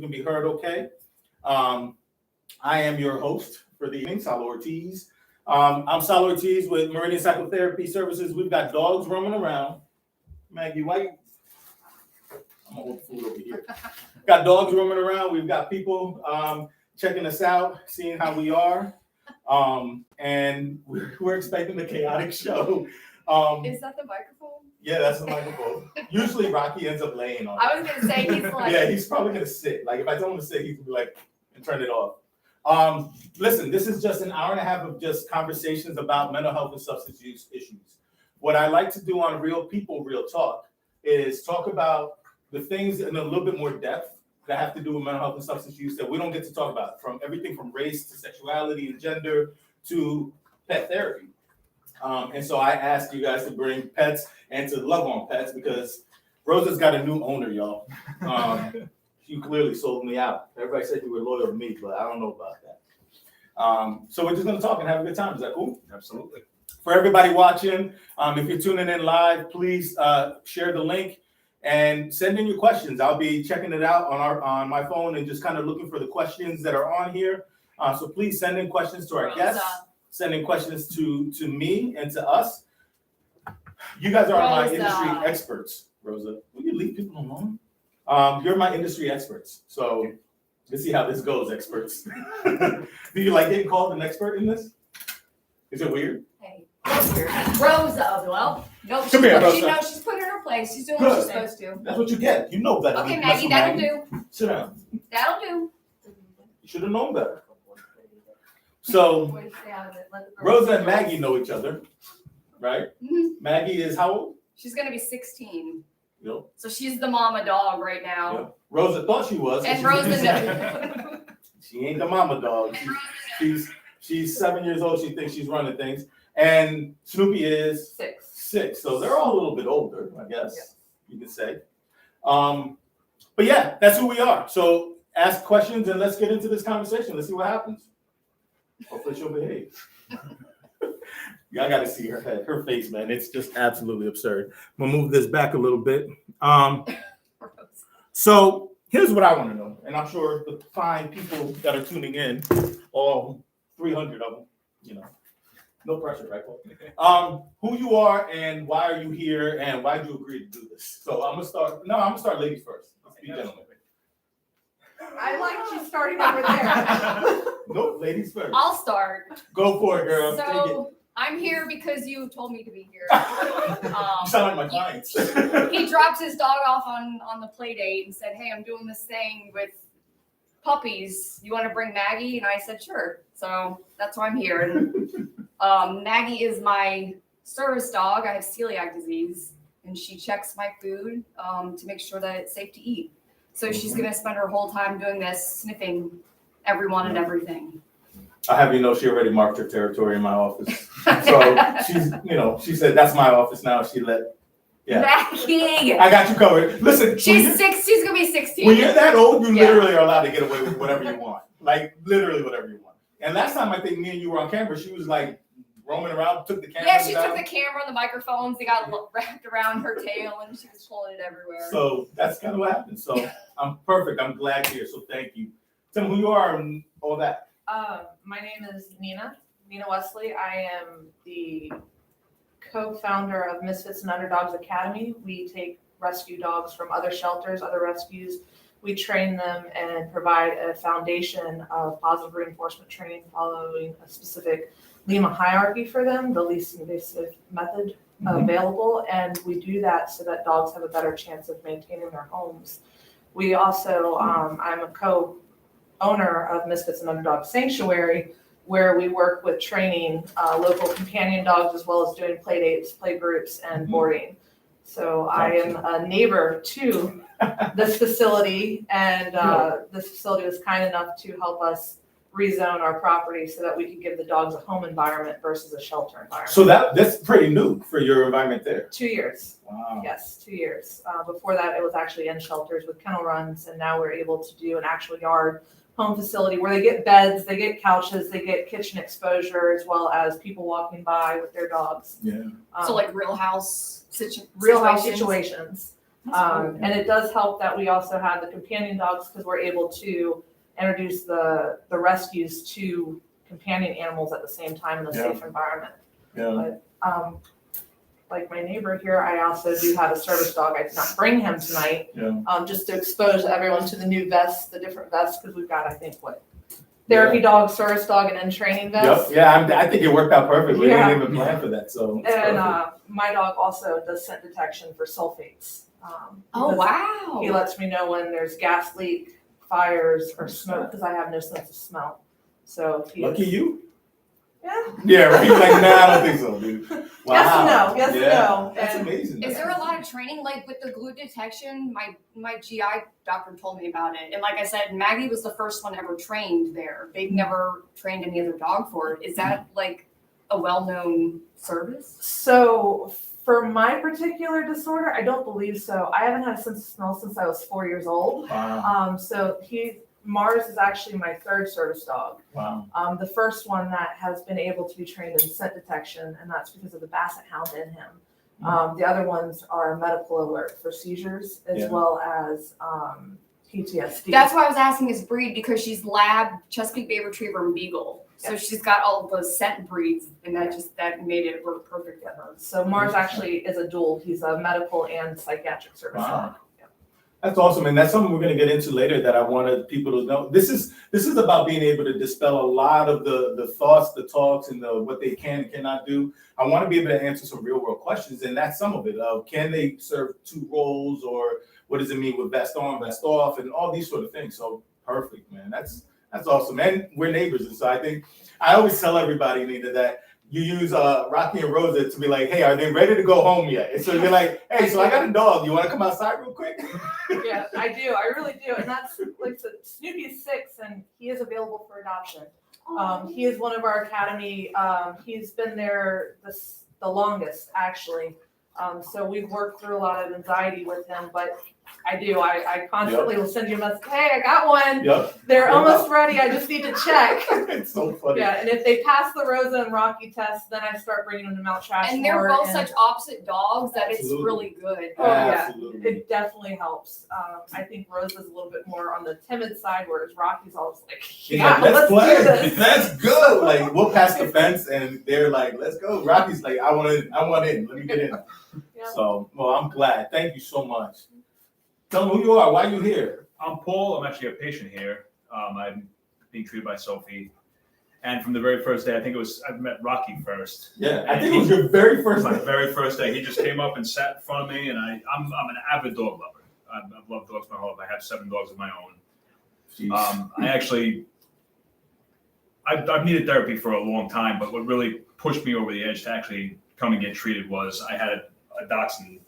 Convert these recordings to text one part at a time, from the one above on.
can be heard okay. I am your host for the evening, Sal Ortiz. I'm Sal Ortiz with Meridian Psychotherapy Services. We've got dogs roaming around. Maggie, why? I'm gonna hold the food over here. Got dogs roaming around. We've got people checking us out, seeing how we are. And we're expecting a chaotic show. Is that the microphone? Yeah, that's the microphone. Usually Rocky ends up laying on it. I was gonna say he's like. Yeah, he's probably gonna sit. Like if I tell him to sit, he's gonna be like, and turn it off. Listen, this is just an hour and a half of just conversations about mental health and substance use issues. What I like to do on Real People, Real Talk is talk about the things in a little bit more depth that have to do with mental health and substance use that we don't get to talk about, from everything from race to sexuality and gender to pet therapy. And so I asked you guys to bring pets and to love on pets because Rosa's got a new owner, y'all. You clearly sold me out. Everybody said you were loyal to me, but I don't know about that. So we're just gonna talk and have a good time. Is that cool? Absolutely. For everybody watching, if you're tuning in live, please share the link and send in your questions. I'll be checking it out on my phone and just kind of looking for the questions that are on here. So please send in questions to our guests, send in questions to me and to us. You guys are my industry experts. Rosa, will you leave people alone? You're my industry experts. So let's see how this goes, experts. Do you like getting called an expert in this? Is it weird? Hey, weird. Rosa, well, no, Come here, Rosa. she knows she's put in her place. She's doing what she's supposed to. That's what you get. You know better. Okay, Maggie, that'll do. Sit down. That'll do. You should have known better. So Rosa and Maggie know each other, right? Mm-hmm. Maggie is how old? She's gonna be 16. Yep. So she's the mama dog right now. Yep. Rosa thought she was. And Rosa knows. She ain't the mama dog. She's 7 years old. She thinks she's running things. And Snoopy is 6. So they're all a little bit older, I guess you can say. But yeah, that's who we are. So ask questions and let's get into this conversation. Let's see what happens. Hopefully she'll behave. Y'all got to see her face, man. It's just absolutely absurd. I'm gonna move this back a little bit. So here's what I want to know, and I'm sure the fine people that are tuning in, all 300 of them, you know, no pressure, right, Paul? Who you are and why are you here and why did you agree to do this? So I'm gonna start ladies first. Let's be gentlemen. I liked you starting over there. Nope, ladies first. I'll start. Go for it, girl. So I'm here because you told me to be here. You sound like my clients. He dropped his dog off on the play date and said, "Hey, I'm doing this thing with puppies. You want to bring Maggie?" And I said, "Sure." So that's why I'm here. And Maggie is my service dog. I have celiac disease, and she checks my food to make sure that it's safe to eat. So she's going to spend her whole time doing this, sniffing everyone and everything. I have you know she already marked her territory in my office. So she said that's my office now. Maggie! I got you covered. Listen, she's 6. She's going to be 16. When you're that old, you literally are allowed to get away with whatever you want. Like literally whatever you want. And last time I think me and you were on camera, she was like roaming around, took the camera. Yeah, she took the camera and the microphones. They got wrapped around her tail and she was pulling it everywhere. So that's kind of what happened. So I'm perfect. I'm glad you're here. So thank you. Tell me who you are and all that. My name is Nina Wesley. I am the co-founder of Misfits and Underdogs Academy. We take rescue dogs from other shelters, other rescues. We train them and provide a foundation of positive reinforcement training following a specific Lima hierarchy for them, the least invasive method available. And we do that so that dogs have a better chance of maintaining their homes. We also, I'm a co-owner of Misfits and Underdogs Sanctuary, where we work with training local companion dogs as well as doing play dates, play groups, and boarding. So I am a neighbor to this facility, and this facility was kind enough to help us rezone our property so that we could give the dogs a home environment versus a shelter environment. So that's pretty new for your environment there. 2 years. Wow. Yes, 2 years. Before that, it was actually in shelters with kennel runs, and now we're able to do an actual yard home facility where they get beds, they get couches, they get kitchen exposure, as well as people walking by with their dogs. Yeah. So like real house situations. And it does help that we also have the companion dogs because we're able to introduce the rescues to companion animals at the same time in a safe environment. Yeah. But like my neighbor here, I also do have a service dog. I did not bring him tonight, just to expose everyone to the new vests, the different vests, because we've got, I think, therapy dog, service dog, and then training vests. Yep. Yeah, I think it worked out perfectly. Yeah. We didn't even plan for that, so. And my dog also does scent detection for sulfates. Oh, because wow. He lets me know when there's gas leak, fires, or smoke, because I have no sense of smell. So Lucky you. Yeah. Yeah, right. You're like, nah, I don't think so, dude. Wow. Yes and no. Yes and no. That's And amazing. Is there a lot of training, like with the glue detection? My GI doctor told me about it, and like I said, Maggie was the first one ever trained there. They've never trained any other dog for it. Is that like a well-known service? So for my particular disorder, I don't believe so. I haven't had a sense of smell since I was 4 years old. Wow. So Mars is actually my third service dog. Wow. The first one that has been able to be trained in scent detection, and that's because of the basset hound in him. The other ones are medical alert for seizures as well as PTSD. That's why I was asking his breed, because she's Lab, Chesapeake Bay Retriever, and Beagle. So she's got all the scent breeds, and that made it work perfect for her. So Mars actually is a dual. He's a medical and psychiatric service dog. That's awesome, and that's something we're going to get into later that I wanted people to know. This is about being able to dispel a lot of the thoughts, the talks, and what they can and cannot do. I want to be able to answer some real world questions, and that's some of it. Can they serve two roles, or what does it mean with vest on, vest off, and all these sort of things. So perfect, man. That's awesome, and we're neighbors, and so I think I always tell everybody, Nina, that you use Rocky and Rosa to be like, hey, are they ready to go home yet? And so you're like, hey, so I got a dog. You want to come outside real quick? Yeah, I do. I really do. And that's like Snoopy is 6 and he is available for adoption. He is one of our academy. He's been there the longest, actually. So we've worked through a lot of anxiety with him, but I constantly will send you a message. Hey, I got one. Yep. They're almost ready. I just need to check. It's so funny. Yeah, and if they pass the Rosa and Rocky test, then I start bringing them to Mount Trashmore. And they're both such opposite dogs that it's really good. Oh, yeah. Absolutely. It definitely helps. I think Rosa's a little bit more on the timid side, whereas Rocky's always like, yeah, let's play. do this. Let's go. Like, we'll pass the fence, and they're like, let's go. Rocky's like, I want in. Let me get in. Yeah. So, well, I'm glad. Thank you so much. Tell them who you are. Why are you here? I'm Paul. I'm actually a patient here. I'm being treated by Sophie. And from the very first day, I met Rocky first. Yeah, I think it was your very first My day. very first day. He just came up and sat in front of me, and I'm an avid dog lover. I've loved dogs my whole life. I have 7 dogs of my own. I've needed therapy for a long time, but what really pushed me over the edge to actually come and get treated was I had a dachshund.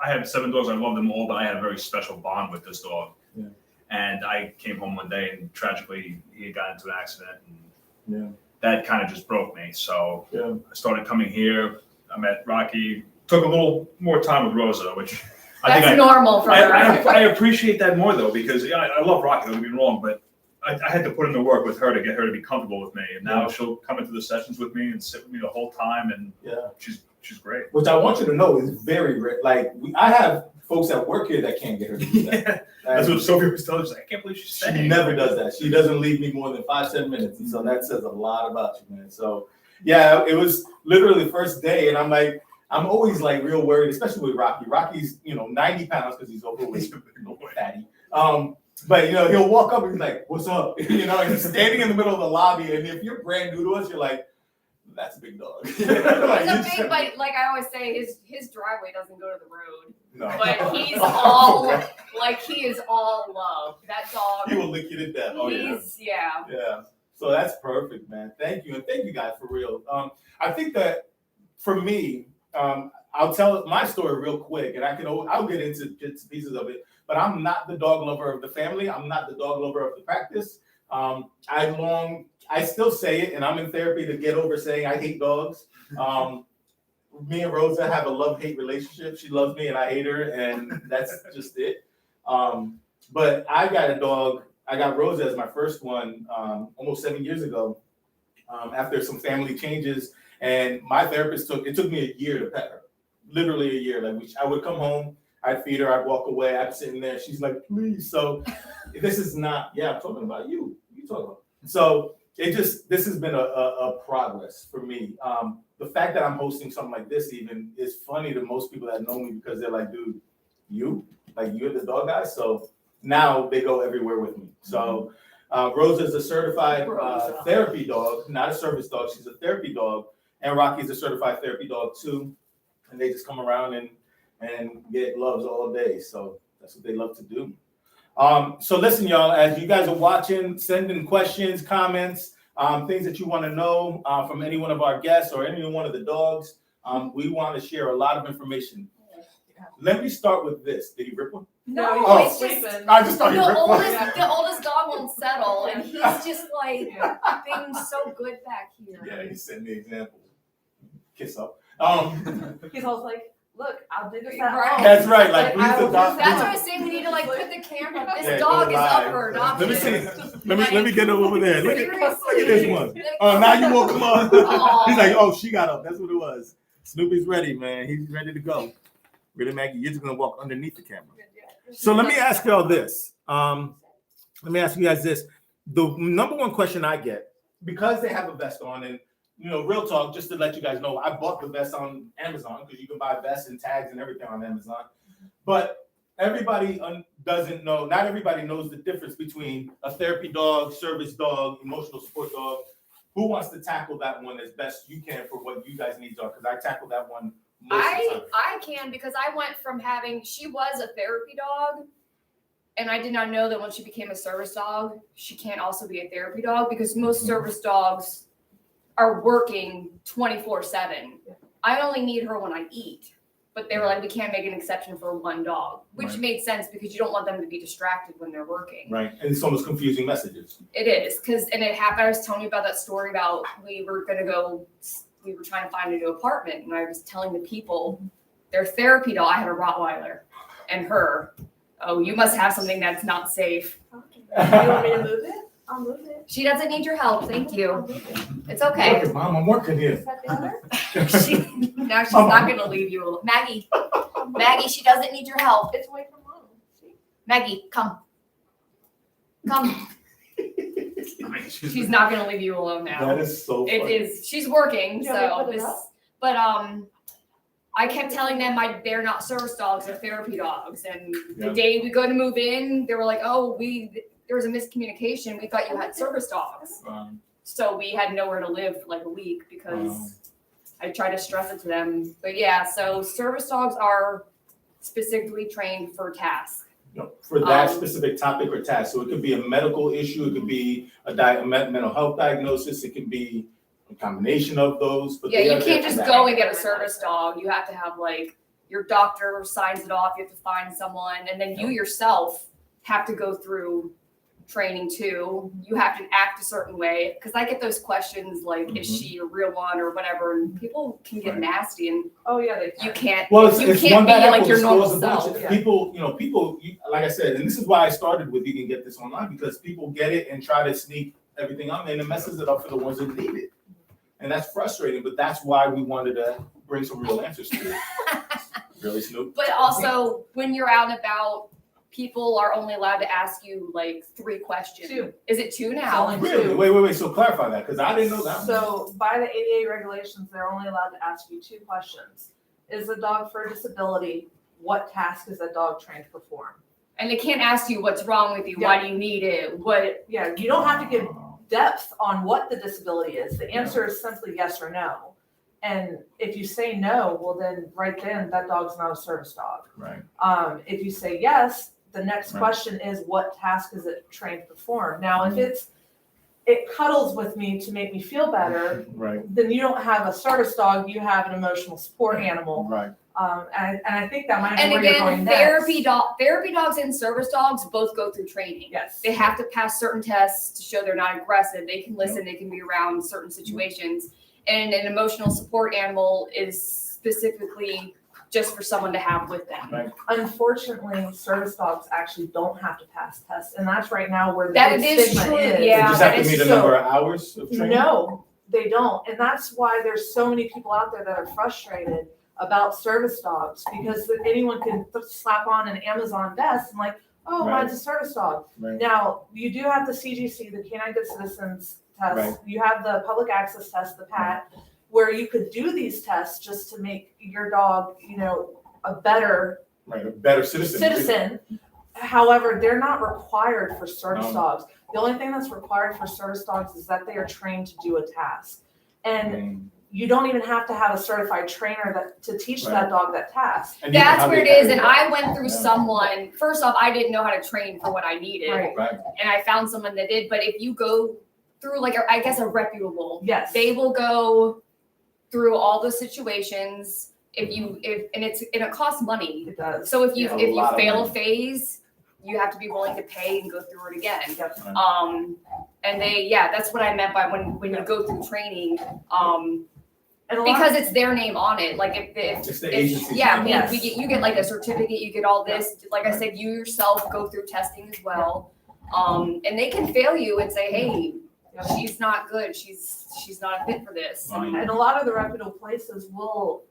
I have 7 dogs. I love them all, but I had a very special bond with this dog. Yeah. And I came home one day, and tragically, he had gotten into an accident, and Yeah. that kind of just broke me. So Yeah. I started coming here. I met Rocky. Took a little more time with Rosa, which That's normal for her. I appreciate that more, though, because I love Rocky, don't get me wrong, but I had to put in the work with her to get her to be comfortable with me. And now she'll come into the sessions with me and sit with me the whole time, and she's great. Which I want you to know is very rare. Like, I have folks that work here that can't get her to do that. Yeah. That's what Sophie was telling me. She's like, I can't believe she's saying. She never does that. She doesn't leave me more than 5-10 minutes. And so that says a lot about you, man. So, yeah, it was literally the first day. And I'm always like real worried, especially with Rocky. Rocky's, 90 pounds because he's overweight, fatty. But, he'll walk up and he's like, what's up? And he's standing in the middle of the lobby. And if you're brand new to us, you're like, that's a big dog. It's a big, but like I always say, his driveway doesn't go to the road. No. But he's all he is all love. That dog. He will lick you to death. Oh, yeah. Yeah. So that's perfect, man. Thank you. And thank you guys for real. I think that for me, I'll tell my story real quick, and I'll get into pieces of it, but I'm not the dog lover of the family. I'm not the dog lover of the practice. I still say it, and I'm in therapy to get over saying I hate dogs. Me and Rosa have a love-hate relationship. She loves me and I hate her, and that's just it. But I got a dog. I got Rosa as my first one almost 7 years ago after some family changes. And my therapist it took me a year to pet her, literally a year. Like I would come home, I'd feed her, I'd walk away, I'd sit in there. She's like, please. So this is not, yeah, I'm talking about you. You talking about. So this has been a progress for me. The fact that I'm hosting something like this even is funny to most people that know me because they're like, dude, you're the dog guy. So now they go everywhere with me. So Rosa's a certified therapy dog, not a service dog. She's a therapy dog. And Rocky's a certified therapy dog too. And they just come around and get loves all day. So that's what they love to do. So listen, y'all, as you guys are watching, send in questions, comments, things that you want to know from any one of our guests or any one of the dogs. We want to share a lot of information. Let me start with this. Did he rip one? No, Oh. it's just I just thought he ripped one. the oldest dog won't settle, and he's just like being so good back here. Yeah, he sent me an example. Kiss up. He's always like, look, I'll do this Right. at home. That's right. Like, I please will adopt. do That's what I was saying. We need to like put the camera. This Yeah, dog go is up live. for adoption. Let me see. Let me get over there. Look at Seriously. this one. Oh, now you woke him up. Aw. He's like, oh, she got up. That's what it was. Snoopy's ready, man. He's ready to go. Really, Maggie, you're just gonna walk underneath the camera. So let me ask y'all this. Let me ask you guys this. The number one question I get, because they have a vest on, and real talk, just to let you guys know, I bought the vest on Amazon because you can buy vests and tags and everything on Amazon. But everybody doesn't know, not everybody knows the difference between a therapy dog, service dog, emotional support dog. Who wants to tackle that one as best you can for what you guys' needs are? Because I tackle that one most of the time. I can, because I went from she was a therapy dog, and I did not know that when she became a service dog, she can't also be a therapy dog, because most service dogs are working 24/7. I only need her when I eat, but they were like, we can't make an exception for one dog, which Right. made sense because you don't want them to be distracted when they're working. Right, and it's almost confusing messages. It is, and it happened. I was telling you about that story about we were trying to find a new apartment, and I was telling the people their therapy dog. I had a Rottweiler, and her. Oh, you must have something that's not safe. You want me to move it? I'll move it. She doesn't need your help. Thank I'll you. move it. It's okay. Look, Mom, I'm working here. Is that better? Now she's not going to leave you alone. Maggie, she doesn't need your help. It's away from mom. See? Maggie, come. She's not going to leave you alone now. That is so funny. It is. She's working, You want me to so put it this. up? But I kept telling them they're not service dogs, they're therapy dogs. And Yeah. the day we go to move in, they were like, "Oh, there was a miscommunication. We thought you had service dogs." So we had nowhere to live for like a week because I tried to stress it to them. But yeah, so service dogs are specifically trained for tasks. For that specific topic or task. So it could be a medical issue, it could be a mental health diagnosis, it could be a combination of those. But Yeah, they you are can't there for just that. go and get a service dog. You have to have like your doctor signs it off. You have to find someone, and then you yourself have to go through training too. You have to act a certain way, because I get those questions like, "Is she a real one?" or whatever, and people can get Right. nasty, and Oh, yeah, they can. you can't. Well, you it's can't one be bad like apple your normal destroys a bunch of- self. Yeah. People, like I said, and this is why I started with you can get this online, because people get it and try to sneak everything on there, and it messes it up for the ones that need it. And that's frustrating, but that's why we wanted to bring some real answers to it. Really, Snoop? But also, when you're out and about, people are only allowed to ask you like 3 questions. 2. Is it 2 now? Only Really? 2. Wait. So clarify that, because I didn't know that. So by the ADA regulations, they're only allowed to ask you 2 questions. Is the dog for a disability? What task is that dog trained to perform? And they can't ask you what's wrong with you. Yeah. Why do you need it? What? Yeah, you don't have to give depth on what the disability is. The answer is simply yes or no. And if you say no, well then right then that dog's not a service dog. Right. If you say yes, the next Right. question is what task is it trained to perform? Now, if it cuddles with me to make me feel better, Right. then you don't have a service dog, you have an emotional support animal. Right. And I think that might be And where you're going again, next. therapy dogs and service dogs both go through training. Yes. They have to pass certain tests to show they're not aggressive. They can listen. They can be around certain situations. And an emotional support animal is specifically just for someone to have with them. Right. Unfortunately, service dogs actually don't have to pass tests, and that's right now where the That big it is stigma true, is. You yeah. just have that to is meet a so- number of hours of training? No, they don't, and that's why there's so many people out there that are frustrated about service dogs, because anyone can slap on an Amazon vest and like, oh, Right. mine's a service dog. Right. Now, you do have the CGC, the Canine Good Citizens test. Right. You have the public access test, the PAT, where you could do these tests just to make your dog, a better Right, a better citizen. However, they're not required for service No. dogs. The only thing that's required for service dogs is that they are trained to do a task. And you don't even have to have a certified trainer to teach Right. that dog that task. And even That's how where they it is. carry And it. I went through Yeah. someone, first off, I didn't know how to train for what I needed. Right. Right, And I found someone that did. But if you go through like, I guess a reputable, Yes. they will go through all the situations. And it costs money. It does. So if you Yeah, a lot of fail a money. phase, you have to be willing to pay and go through it again. Yep. And that's what I meant by when you go through training. And a lot Because it's their name on it. Like if it's the agency. yeah, Yes. you get like a certificate, you get all this. Like I said, you yourself go through testing as well. And they can fail you and say, hey, Yep. she's not good. She's not fit for this. Right. And a lot of the reputable places will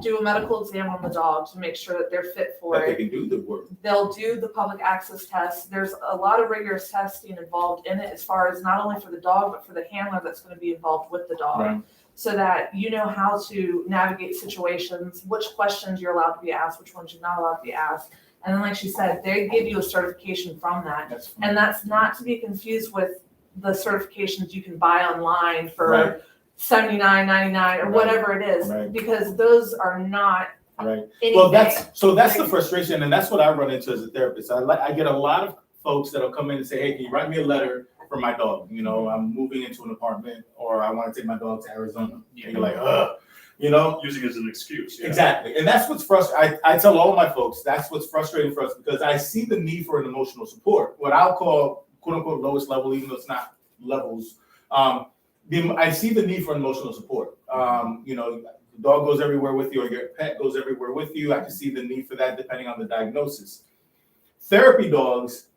do a medical exam on the dog to make sure that they're fit for That they it. can do the work. They'll do the public access test. There's a lot of rigorous testing involved in it, as far as not only for the dog, but for the handler that's going to be involved with the dog. Right. So that you know how to navigate situations, which questions you're allowed to be asked, which ones you're not allowed to be asked. And then, like she said, they give you a certification from that. That's fine. And that's not to be confused with the certifications you can buy online for Right. $79.99 or Right. whatever it is, Right. because those are not Right. anything. Well, that's the frustration, and that's what I run into as a therapist. I get a lot of folks that'll come in and say, "Hey, can you write me a letter for my dog? I'm moving into an apartment, or I want to take my dog to Arizona." And you're like, "Ugh," Using it as an excuse. Yeah. Exactly, and that's what's frustrating. I tell all my folks that's what's frustrating for us, because I see the need for an emotional support, what I'll call "quote unquote" lowest level, even though it's not levels. I see the need for emotional support. The dog goes everywhere with you, or your pet goes everywhere with you. I can see the need for that depending on the diagnosis. Therapy dogs,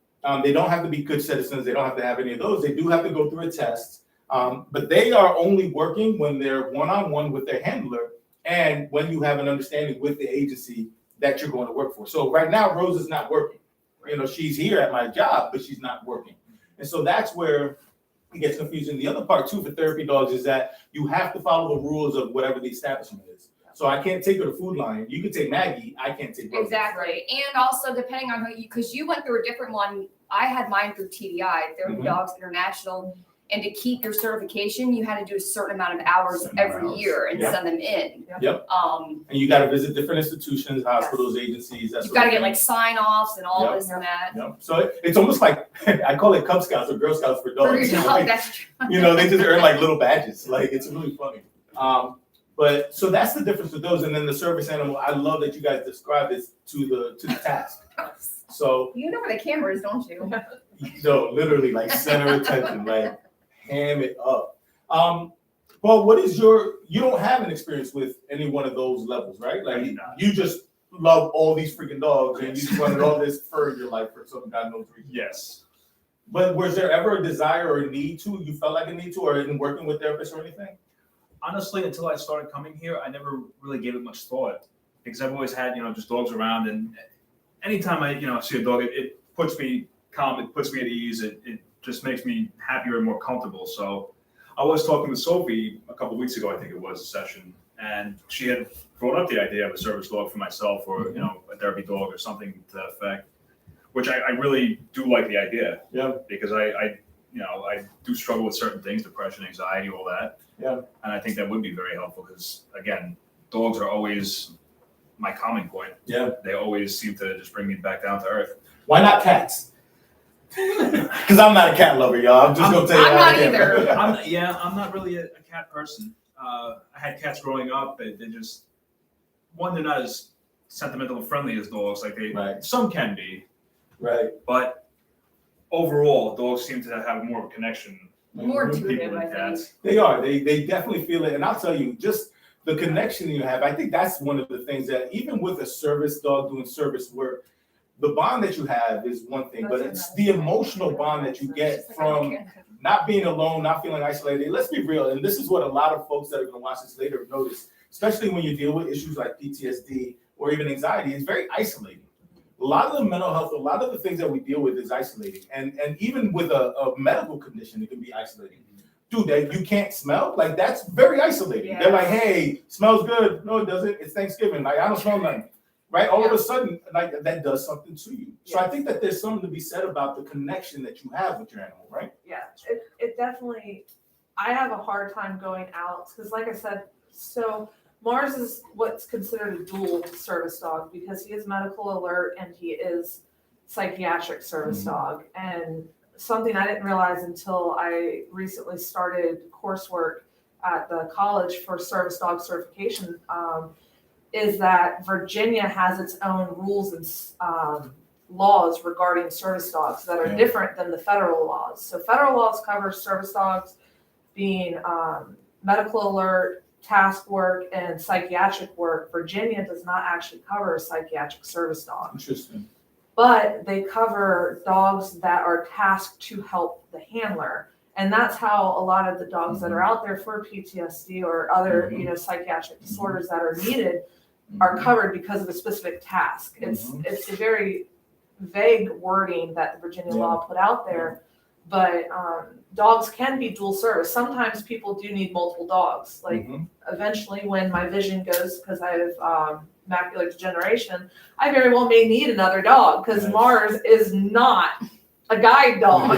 they don't have to be good citizens. They don't have to have any of those. They do have to go through a test, but they are only working when they're one-on-one with their handler and when you have an understanding with the agency that you're going to work for. So right now, Rose is not working. She's here at my job, but she's not working. And so that's where it gets confusing. The other part too for therapy dogs is that you have to follow the rules of whatever the establishment is. So I can't take her to Food Lion. You can take Maggie. I can't take Rose. Exactly. And also depending on because you went through a different one. I had mine through TDI, Therapy Mhm. Dogs International. And to keep your certification, you had to do a certain amount of hours Certain every hours. year and Yep. send them in. Yep. Um, And you got to visit different institutions, hospitals, agencies. you've got to get like sign-offs and all Yep. this and that. Yep. So it's almost like I call it Cub Scouts or Girl Scouts for For dogs. your dog, that's true. They just earn like little badges. Like it's really funny. But so that's the difference with those. And then the service animal, I love that you guys described this to the task. So You know where the camera is, don't you? literally like center attention, like ham it up. Paul, what is you don't have an experience with any one of those levels, right? I Like do not. you just love all these freaking dogs and you just wanted all this fur in your life for some God knows reason. Yes. But was there ever a desire or a need to, you felt like a need to, or in working with therapists or anything? Honestly, until I started coming here, I never really gave it much thought because I've always had, just dogs around, and anytime I, see a dog, it puts me calm, it puts me at ease, it just makes me happier and more comfortable. So I was talking with Sophie a couple of weeks ago, I think it was a session, and she had brought up the idea of a service dog for myself, or a therapy dog or something to that effect, which I really do like the idea. Yeah. Because I do struggle with certain things, depression, anxiety, all that. Yeah. And I think that would be very helpful because, again, dogs are always my calming point. Yeah. They always seem to just bring me back down to earth. Why not cats? Because I'm not a cat lover, y'all. I'm just gonna tell you. I'm how I not am. either. I'm not really a cat person. I had cats growing up, but they're just, they're not as sentimental and friendly as dogs. Like Right. some can be, Right. but overall, dogs seem to have more of a connection More with intuitive, people I than think. cats. They are. They definitely feel it. And I'll tell you, just the connection you have, I think that's one of the things that even with a service dog doing service work, the bond that you have is one thing, but it's the emotional bond that you get from not being alone, not feeling isolated. Let's be real. And this is what a lot of folks that are going to watch this later have noticed. especially when you deal with issues like PTSD or even anxiety, it's very isolating. A lot of the mental health, a lot of the things that we deal with is isolating. And even with a medical condition, it can be isolating. Dude, that you can't smell, like that's very isolating. Yeah. They're like, hey, smells good. No, it doesn't. It's Thanksgiving. Like, I don't smell nothing. Right? All of a sudden, like that does something to you. So I think that there's something to be said about the connection that you have with your animal, right? Yeah, it definitely, I have a hard time going out, because like I said, so Mars is what's considered a dual service dog, because he is medical alert and he is psychiatric service dog. And something I didn't realize until I recently started coursework at the college for service dog certification, is that Virginia has its own rules and laws regarding service dogs that are different than the federal laws. So federal laws cover service dogs being medical alert, task work, and psychiatric work. Virginia does not actually cover a psychiatric service dog. Interesting. But they cover dogs that are tasked to help the handler. And that's how a lot of the dogs that are out there for PTSD or other, psychiatric disorders that are needed are covered because of a specific task. It's a very vague wording that the Virginia law put out there, but dogs can be dual service. Sometimes people do need multiple dogs. Like eventually when my vision goes, because I have macular degeneration, I very well may need another dog, because Mars is not a guide dog.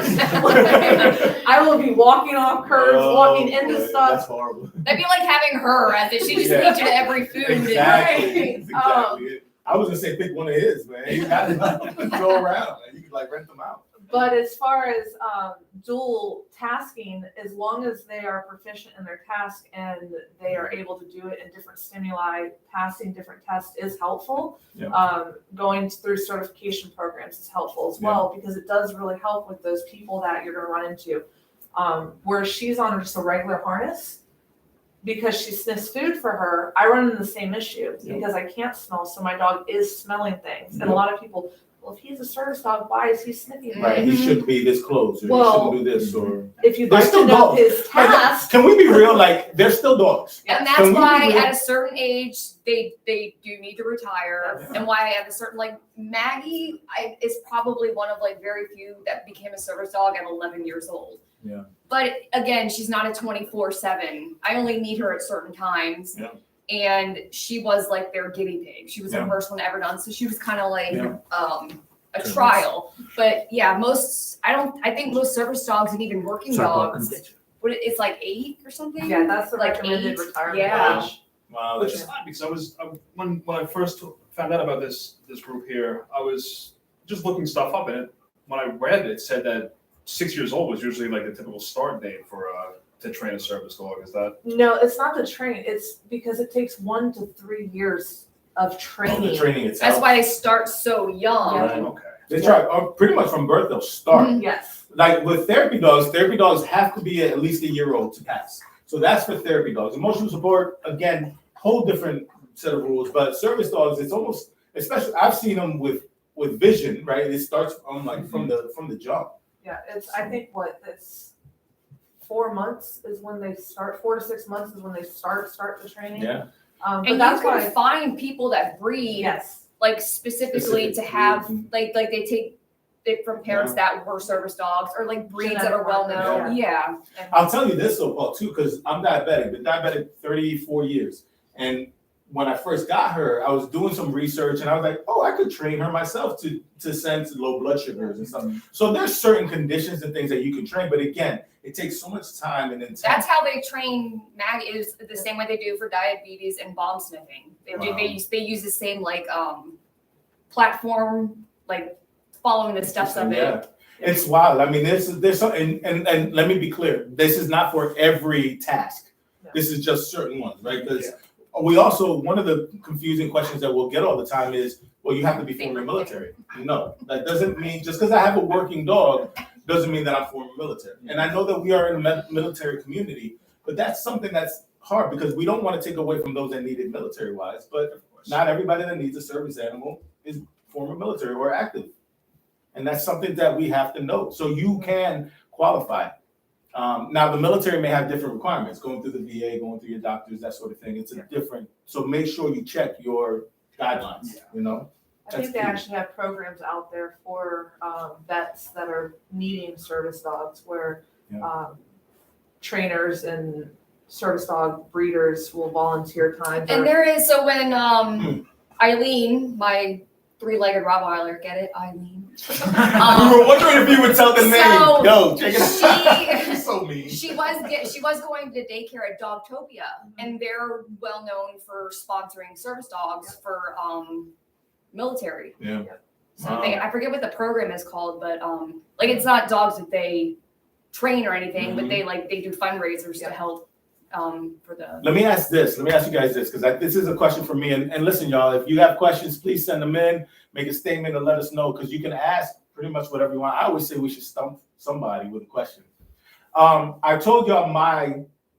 I will be walking off curves, walking into stuff. That's horrible. That'd be like having her, as if she just needs you to every food. Exactly. That's exactly it. I was gonna say pick one of his, man. He's got to go around, man. You can like rent them out. But as far as dual tasking, as long as they are proficient in their task and they are able to do it in different stimuli, passing different tests is helpful. Going through certification programs is helpful as well, because it does really help with those people that you're going to run into. Where she's on just a regular harness, because she sniffs food for her, I run into the same issue because I can't smell, so my dog is smelling things. And a lot of people, well, if he's a service dog, why is he sniffing? Right, he shouldn't be this close, or Well, he shouldn't do this, or If you'd They're like still to know dogs. his task, can we be real? Like, they're still dogs. And Can that's we why be real? at a certain age they do need to retire, and why at a certain, like Maggie is probably one of like very few that became a service dog at 11 years old. Yeah. But again, she's not a 24/7. I only need her at certain times. Yeah. And she was like their guinea pig. She was the first one ever done, so she was kind of like a trial. But yeah, I think most service dogs and even working dogs, it's like 8 or something. yeah, that's the like recommended 8. retirement Yeah. age. Wow, Which that's is odd, because when I first found out about this group here, I was just looking stuff up, and when I read it, said that 6 years old was usually like the typical start date for to train a service dog. Is that? No, it's not to train. It's because it takes 1 to 3 years of the training. training itself. That's why they start so young. Yeah. Okay. They try pretty much from birth. They'll start. Yes. Like with therapy dogs have to be at least a year old to pass. So that's for therapy dogs. Emotional support, again, whole different set of rules. But service dogs, it's almost, especially I've seen them with vision, right? It starts on like from the jump. Yeah, I think it's 4 months is when they start. 4 to 6 months is when they start the training. Yeah. But And that's you can why. find people that breed Yes. like specifically to have like they take it from parents that were service dogs, or like breeds that are well known. Yeah. I'll tell you this though, Paul, too, because I'm diabetic. Been diabetic 34 years. And when I first got her, I was doing some research and I was like, oh, I could train her myself to sense low blood sugars and stuff. So there's certain conditions and things that you can train, but again, it takes so much time and intent. That's how they train Maggie, is the same way they do for diabetes and bomb sniffing. They use the same like platform, like following the steps of it. Yeah. It's wild. I mean, there's some, and let me be clear, this is not for every task. No. This is just certain ones, right? Because we also, one of the confusing questions that we'll get all the time is, well, you have to be former military. No, that doesn't mean, just because I have a working dog doesn't mean that I'm former military. And I know that we are in a military community, but that's something that's hard because we don't want to take away from those that need it military wise, but not everybody that needs a service animal is former military or active. And that's something that we have to know. So you can qualify. Now, the military may have different requirements, going through the VA, going through your doctors, that sort of thing. It's a different, so make sure you check your guidelines, you know? I think That's they key. actually have programs out there for vets that are needing service dogs where trainers and service dog breeders will volunteer time. And there is, so when Eileen, my 3-legged Rottweiler, get it, Eileen? We were wondering if you would tell the name. So Yo, check it out. She's so mean. She was going to daycare at Dogtopia, and they're well known for sponsoring service dogs for military. Yeah. So Wow. I forget what the program is called, but like it's not dogs that they train or anything, but they do fundraisers to help for the. Let me ask you guys this, because this is a question for me. And listen, y'all, if you have questions, please send them in, make a statement and let us know, because you can ask pretty much whatever you want. I always say we should stump somebody with a question. I told y'all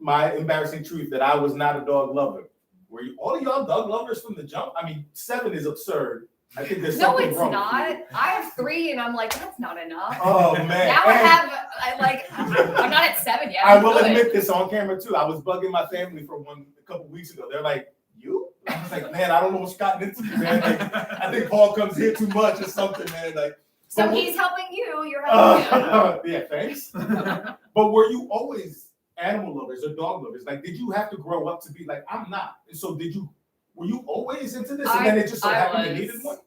my embarrassing truth that I was not a dog lover. Were you all of y'all dog lovers from the jump? I mean, 7 is absurd. I think there's No, something it's wrong not. with you. I have 3, and I'm like, that's not enough. Oh man. Now I'm not at 7 yet. I I'm will good. admit this on camera too. I was bugging my family for a couple weeks ago. They're like, "You?" I was like, "Man, I don't know what's gotten into me, man. Like, I think Paul comes here too much or something, man." Like, So but he's helping you. You're helping him. yeah, thanks. But were you always animal lovers or dog lovers? Like, did you have to grow up to be like, I'm not? And so were you always into this? And then it just so happened you needed one?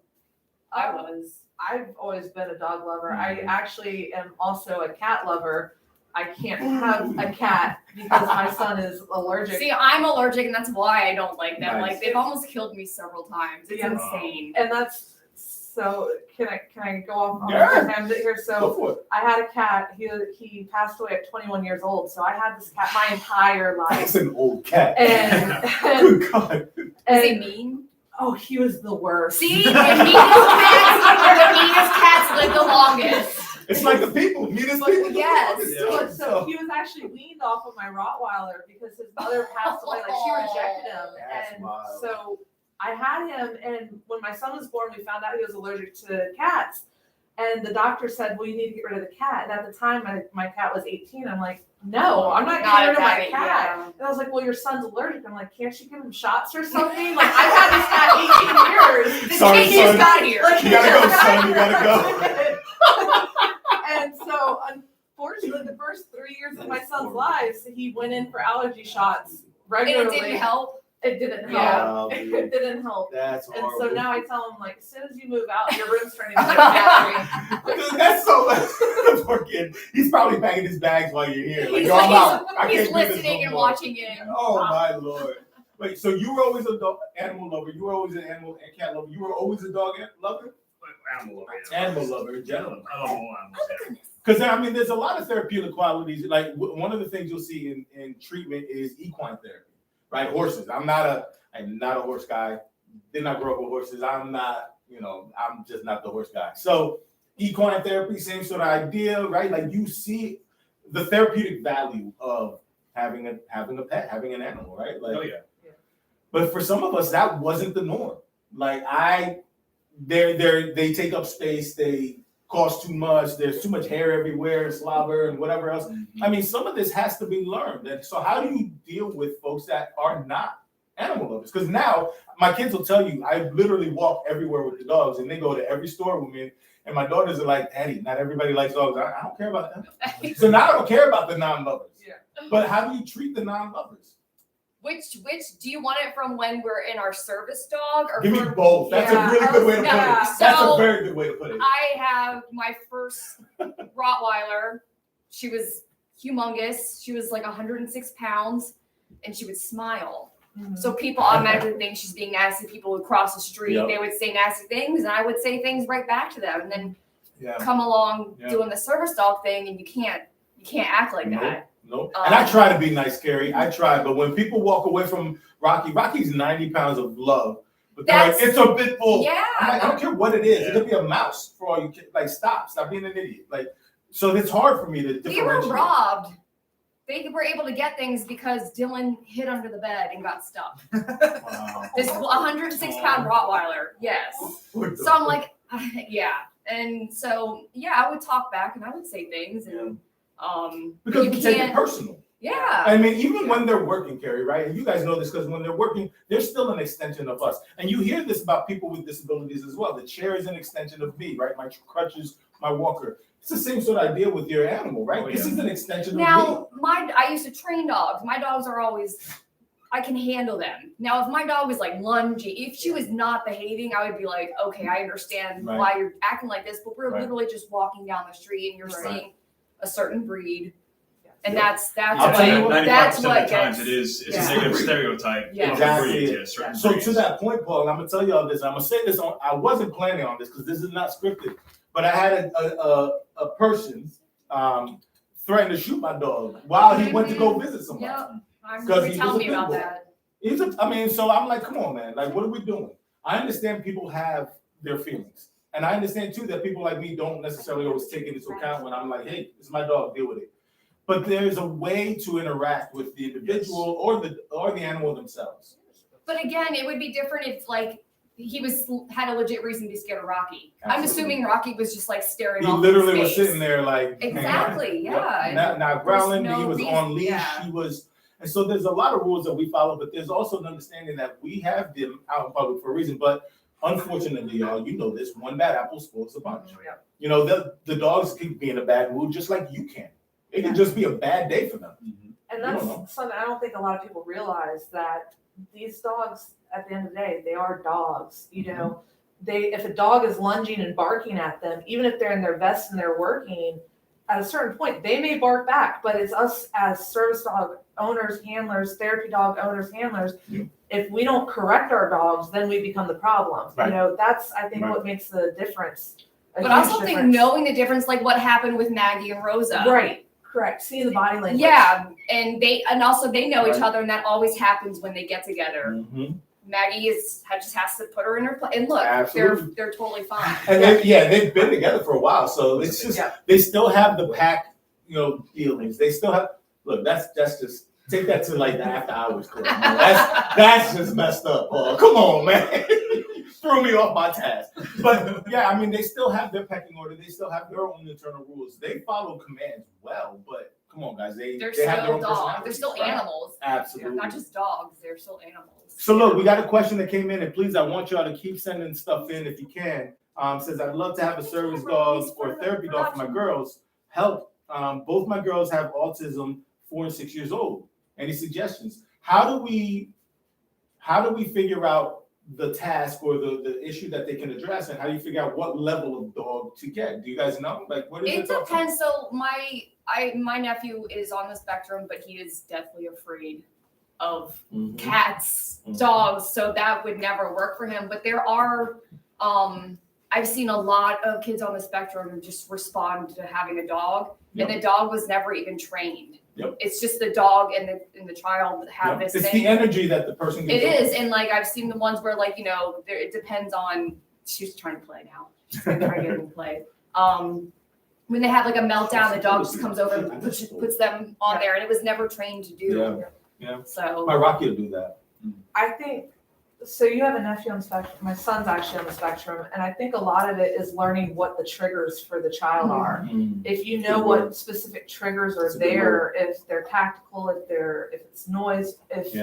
I was. I've always been a dog lover. I actually am also a cat lover. I can't have a cat because my son is allergic. See, I'm allergic, and that's why I don't like them. Nice. Like they've almost killed me several times. It's insane. And that's so. Can I go off on Yeah. a tangent here? Go So for it. I had a cat. He passed away at 21 years old. So I had this cat my entire life. That's an old cat. And Good God. Is he and mean? oh, he was the worst. See, the meanest cats live the longest. It's like the people. Meanest people. Yes. So he was actually weaned off of my Rottweiler because his mother passed away. Like she rejected him, That's and wild. so I had him. And when my son was born, we found out he was allergic to cats. And the doctor said, "Well, you need to get rid of the cat." And at the time, my cat was 18. I'm like, "No, I'm not getting rid of my cat." Yeah. And I was like, "Well, your son's allergic." I'm like, "Can't you give him shots or something?" Like I've had this cat 18 years. The Sorry, kid just son. got here. Like, You gotta go, son. You gotta go. And so, unfortunately, the first 3 years of my son's lives, he went in for allergy shots And regularly. it didn't help. It didn't help. Yeah. It didn't help. That's And horrible. so now I tell him, like, as soon as you move out, your room's turning into a factory. Dude, that's so poor kid. He's probably packing his bags while you're here. Like, He's, yo, I'm out. I he's can't do this listening no and more. watching it. Oh my Lord. Wait, so you were always a dog, animal lover. You were always an animal and cat lover. You were always a dog lover? Animal lover. Yeah. Animal lover in general. I love all animals. Yeah. Because I mean, there's a lot of therapeutic qualities. Like one of the things you'll see in treatment is equine therapy, right? Horses. I'm not a horse guy. Did not grow up with horses. I'm just not the horse guy. So equine therapy, same sort of idea, right? Like you see the therapeutic value of having a pet, having an animal, right? Like, Oh yeah. but for some of us, that wasn't the norm. Like they take up space. They cost too much. There's too much hair everywhere, slobber, and whatever else. I mean, some of this has to be learned. And so, how do you deal with folks that are not animal lovers? Because now my kids will tell you, I literally walk everywhere with the dogs, and they go to every store with me. And my daughters are like, "Daddy, not everybody likes dogs. I don't care about them." So now I don't care about the non-lovers. Yeah. But how do you treat the non-lovers? Which do you want it from when we're in our service dog or Give me from, both. That's a really good way to put it. Yeah. That's So- a very good way to put it. I have my first Rottweiler. She was humongous. She was like 106 pounds, and she would smile. Mhm. So people automatically think she's being nasty. People would cross the street. Yep. They would say nasty things, and I would say things right back to them. And then Yeah. come along Yeah. doing the service dog thing, and you can't act like Nope. that. Nope. And I try to be nice, Carrie. I try, but when people walk away from Rocky's 90 pounds of love, but they're like, That's- it's a pit bull. Yeah. I'm like, I don't care what it is. It could be a mouse for all you kids. Like, stop being an idiot. Like, so it's hard for me to We were differentiate. robbed. They were able to get things because Dylan hid under the bed and got stuck. Wow. This 106-pound Rottweiler, yes. So I'm like, yeah. And so, yeah, I would talk back and I would say things. And Because you we take it can't. personal. Yeah. I mean, even when they're working, Carrie, right? And you guys know this because when they're working, they're still an extension of us. And you hear this about people with disabilities as well. The chair is an extension of me, right? My crutches, my walker. It's the same sort of idea with your animal, right? Oh, This yeah. is an extension of me. Now, I used to train dogs. My dogs are always, I can handle them. Now, if my dog was like lunging, if she was not behaving, I would be like, okay, I understand Right. why you're acting like this, but we're Right. literally just walking down the street and you're Right. seeing a certain breed. And Yep. that's I'll tell you what, what, 95% that's of what the times gets, it's yeah. a negative stereotype Yeah. of a Exactly. breed to certain So breeds. to that point, Paul, and I'm gonna tell you all this. I'm gonna say this on. I wasn't planning on this because this is not scripted, but I had a person threaten to shoot my dog while he went to go visit somebody. Yep. I'm 'Cause you he tell was a me pit about bull. that. I mean, so I'm like, come on, man. Like, what are we doing? I understand people have their feelings. And I understand too that people like me don't necessarily always take it into account when I'm like, hey, it's my dog, deal with it. But there's a way to interact with the individual or the animal themselves. But again, it would be different if like he had a legit reason to be scared of Rocky. I'm Absolutely. assuming Rocky was just like staring He off literally in was space. sitting there like Exactly, Yep. yeah. Not growling, no he was reason- on leash, yeah. he was, and so there's a lot of rules that we follow, but there's also an understanding that we have them out in public for a reason. But unfortunately, y'all, you know this, one bad apple spoils a bunch. Yeah. You know, the dogs can be in a bad mood just like you can. It can just be a bad day for them. And You don't that's know. something I don't think a lot of people realize, that these dogs, at the end of the day, they are dogs. You know, if a dog is lunging and barking at them, even if they're in their vest and they're working, at a certain point, they may bark back, but it's us as service dog owners, handlers, therapy dog owners, handlers. Yeah. If we don't correct our dogs, then we become the problem. Right. You know, that's, I think, Right. what makes the difference. But I also think knowing the difference, like what happened with Maggie and Rosa. Right, correct. Seeing the body language. Yeah, and also they know each Right. other, and that always happens when they get together. Mhm. Maggie just has to put her in her place, and look, Absolutely. they're totally fine. And they've been together for a while, so it's just Yeah. they still have the pack, feelings. They still have. Look, that's just take that to like the after hours club. Man. That's just messed up, Paul. Come on, man. Threw me off my task. But yeah, I mean, they still have their pecking order. They still have their own internal rules. They follow commands well, but come on, guys. They They're have their still own dogs. They're personalities, still right? animals. Absolutely. Not just dogs. They're still animals. So look, we got a question that came in, and please, I want y'all to keep sending stuff in if you can. Says, I'd love to have a service dog or a therapy dog for my girls. Help. Both my girls have autism, 4 and 6 years old. Any suggestions? How do we figure out the task or the issue that they can address, and how do you figure out what level of dog to get? Do you guys know? Like, what is It depends. So my nephew is on the spectrum, but he is deathly afraid of cats, dogs, so that would never work for him. But there are, I've seen a lot of kids on the spectrum just respond to having a dog, Yep. and the dog was never even trained. Yep. It's just the dog and the child that have this It's thing. the energy that the person It gets. is, and like I've seen the ones where it depends on. She's trying to play now. She's trying to get him to play. When they have like a meltdown, the dog just comes over and puts them on there, and it was never trained to do. Yeah. So My Rocky will do that. I think, so you have a nephew on the spectrum, my son's actually on the spectrum, and I think a lot of it is learning what the triggers for the child are. If you know Good what word. specific triggers are That's a good there, if they're tactical, if it's noise, if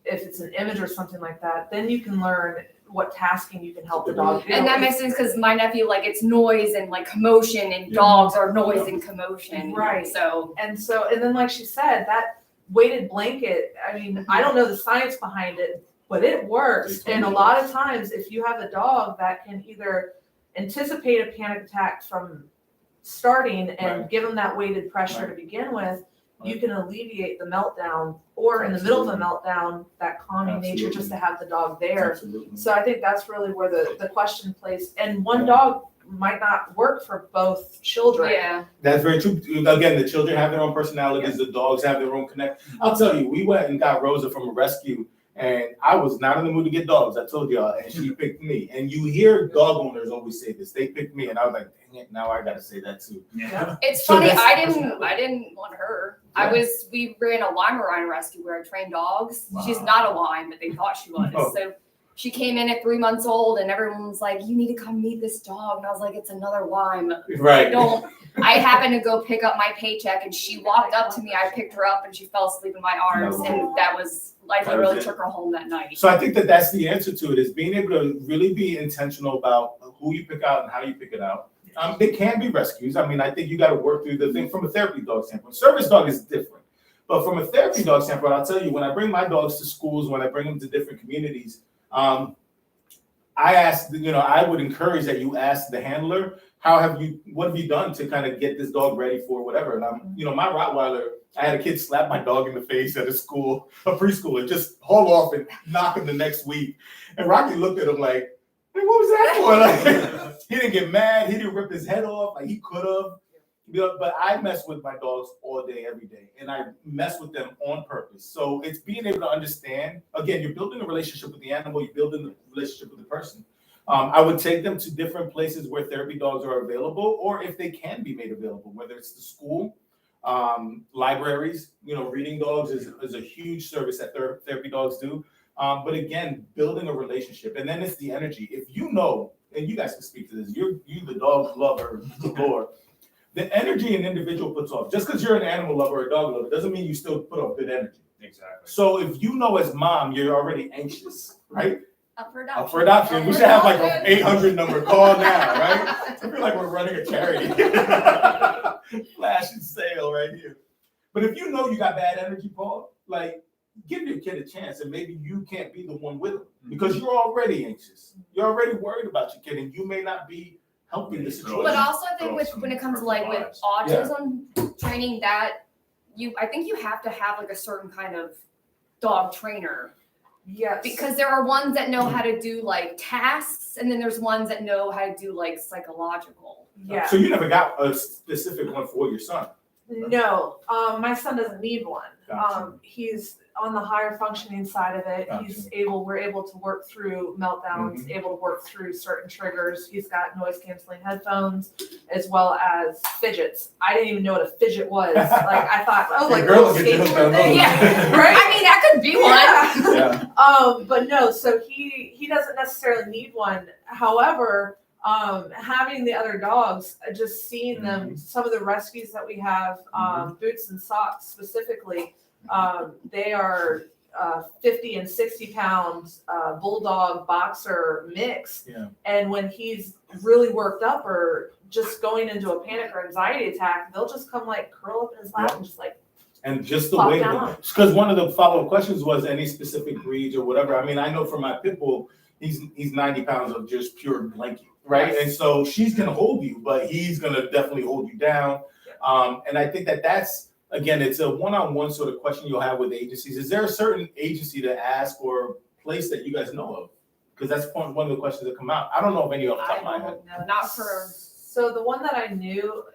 it's an image or something like that, then you can learn what tasking you can help the dog do. and that makes sense because my nephew, like, it's noise and like commotion, and dogs are noise and commotion. Right. So And then like she said, that weighted blanket, I mean, I don't know the science behind it, but it works. And a lot of times, if you have a dog that can either anticipate a panic attack from starting and Right. give them that weighted pressure Right. to begin with, you Right. can alleviate the meltdown, or in the middle of the meltdown, that calming nature, just to have the dog there. Absolutely. So I think that's really where the question plays. And one Yeah. dog might not work for both children. yeah, That's very true. Again, the children have their own personalities. The dogs have their own connect. I'll tell you, we went and got Rosa from a rescue, and I was not in the mood to get dogs. I told y'all, and she picked me. And you hear dog owners always say this. They picked me, and I was like, dang it, now I got to say that too. Yeah. it's So funny. that's- I didn't want her. Yeah. We ran a Weimaraner rescue where I trained dogs. Wow. She's not a Weim, but they thought she was. Oh. So she came in at 3 months old, and everyone was like, "You need to come meet this dog." And I was like, "It's another Lyme." Right. I happened to go pick up my paycheck, and she walked up to me. I picked her up, and she fell asleep in my arms, and that was I literally took her home that night. So I think that that's the answer to it, is being able to really be intentional about who you pick out and how you pick it out. They can be rescues. I mean, I think you got to work through the thing from a therapy dog standpoint. Service dog is different. But from a therapy dog standpoint, I'll tell you, when I bring my dogs to schools, when I bring them to different communities, I ask, I would encourage that you ask the handler, what have you done to kind of get this dog ready for whatever? And my Rottweiler, I had a kid slap my dog in the face at a preschool, and just haul off and knock him the next week. And Rocky looked at him like, "Hey, what was that for?" Like, he didn't get mad. He didn't rip his head off. Like, he could have. But I mess with my dogs all day, every day, and I mess with them on purpose. So it's being able to understand. Again, you're building a relationship with the animal. You're building a relationship with the person. I would take them to different places where therapy dogs are available, or if they can be made available, whether it's the school, libraries. Reading dogs is a huge service that therapy dogs do. But again, building a relationship, and then it's the energy. If and you guys can speak to this, you the dog lover, galore. The energy an individual puts off, just because you're an animal lover or a dog lover, doesn't mean you still put off good energy. Exactly. So if as mom, you're already anxious, right? Up for adoption. Up for adoption. We should have like an 800 number. Call now, right? I feel like we're running a charity. Flash and sale right here. But if you got bad energy, Paul, like, give your kid a chance, and maybe you can't be the one with them because you're already anxious. You're already worried about your kid, and you may not be helping the situation. But also, I think when it comes to with autism training, I think you have to have like a certain kind of dog trainer. Yes. Because there are ones that know how to do like tasks, and then there's ones that know how to do like psychological. Yeah. So you never got a specific one for your son? No, my son doesn't need one. Gotcha. He's on the higher functioning side of it. Gotcha. We're able to work through meltdowns, able to work through certain triggers. He's got noise canceling headphones as well as fidgets. I didn't even know what a fidget was. Like, I thought, like a little skateboard thing. Yeah, right. I mean, that could be one. Yeah. But no, so he doesn't necessarily need one. However, having the other dogs, just seeing them, some of the rescues that we have, Boots and Socks specifically, they are 50 and 60 pounds bulldog boxer mix. Yeah. And when he's really worked up or just going into a panic or anxiety attack, they'll just come like curl up in his lap and just like. And just the way, because one of the follow-up questions was any specific breeds or whatever. I mean, I know for my pit bull, he's 90 pounds of just pure blanket, right? Yes. And so she's gonna hold you, but he's gonna definitely hold you down. And I think that's, again, it's a one-on-one sort of question you'll have with agencies. Is there a certain agency to ask or place that you guys know of? Because that's one of the questions that come out. I don't know of any off the top of my head. No, not for. So the one that I knew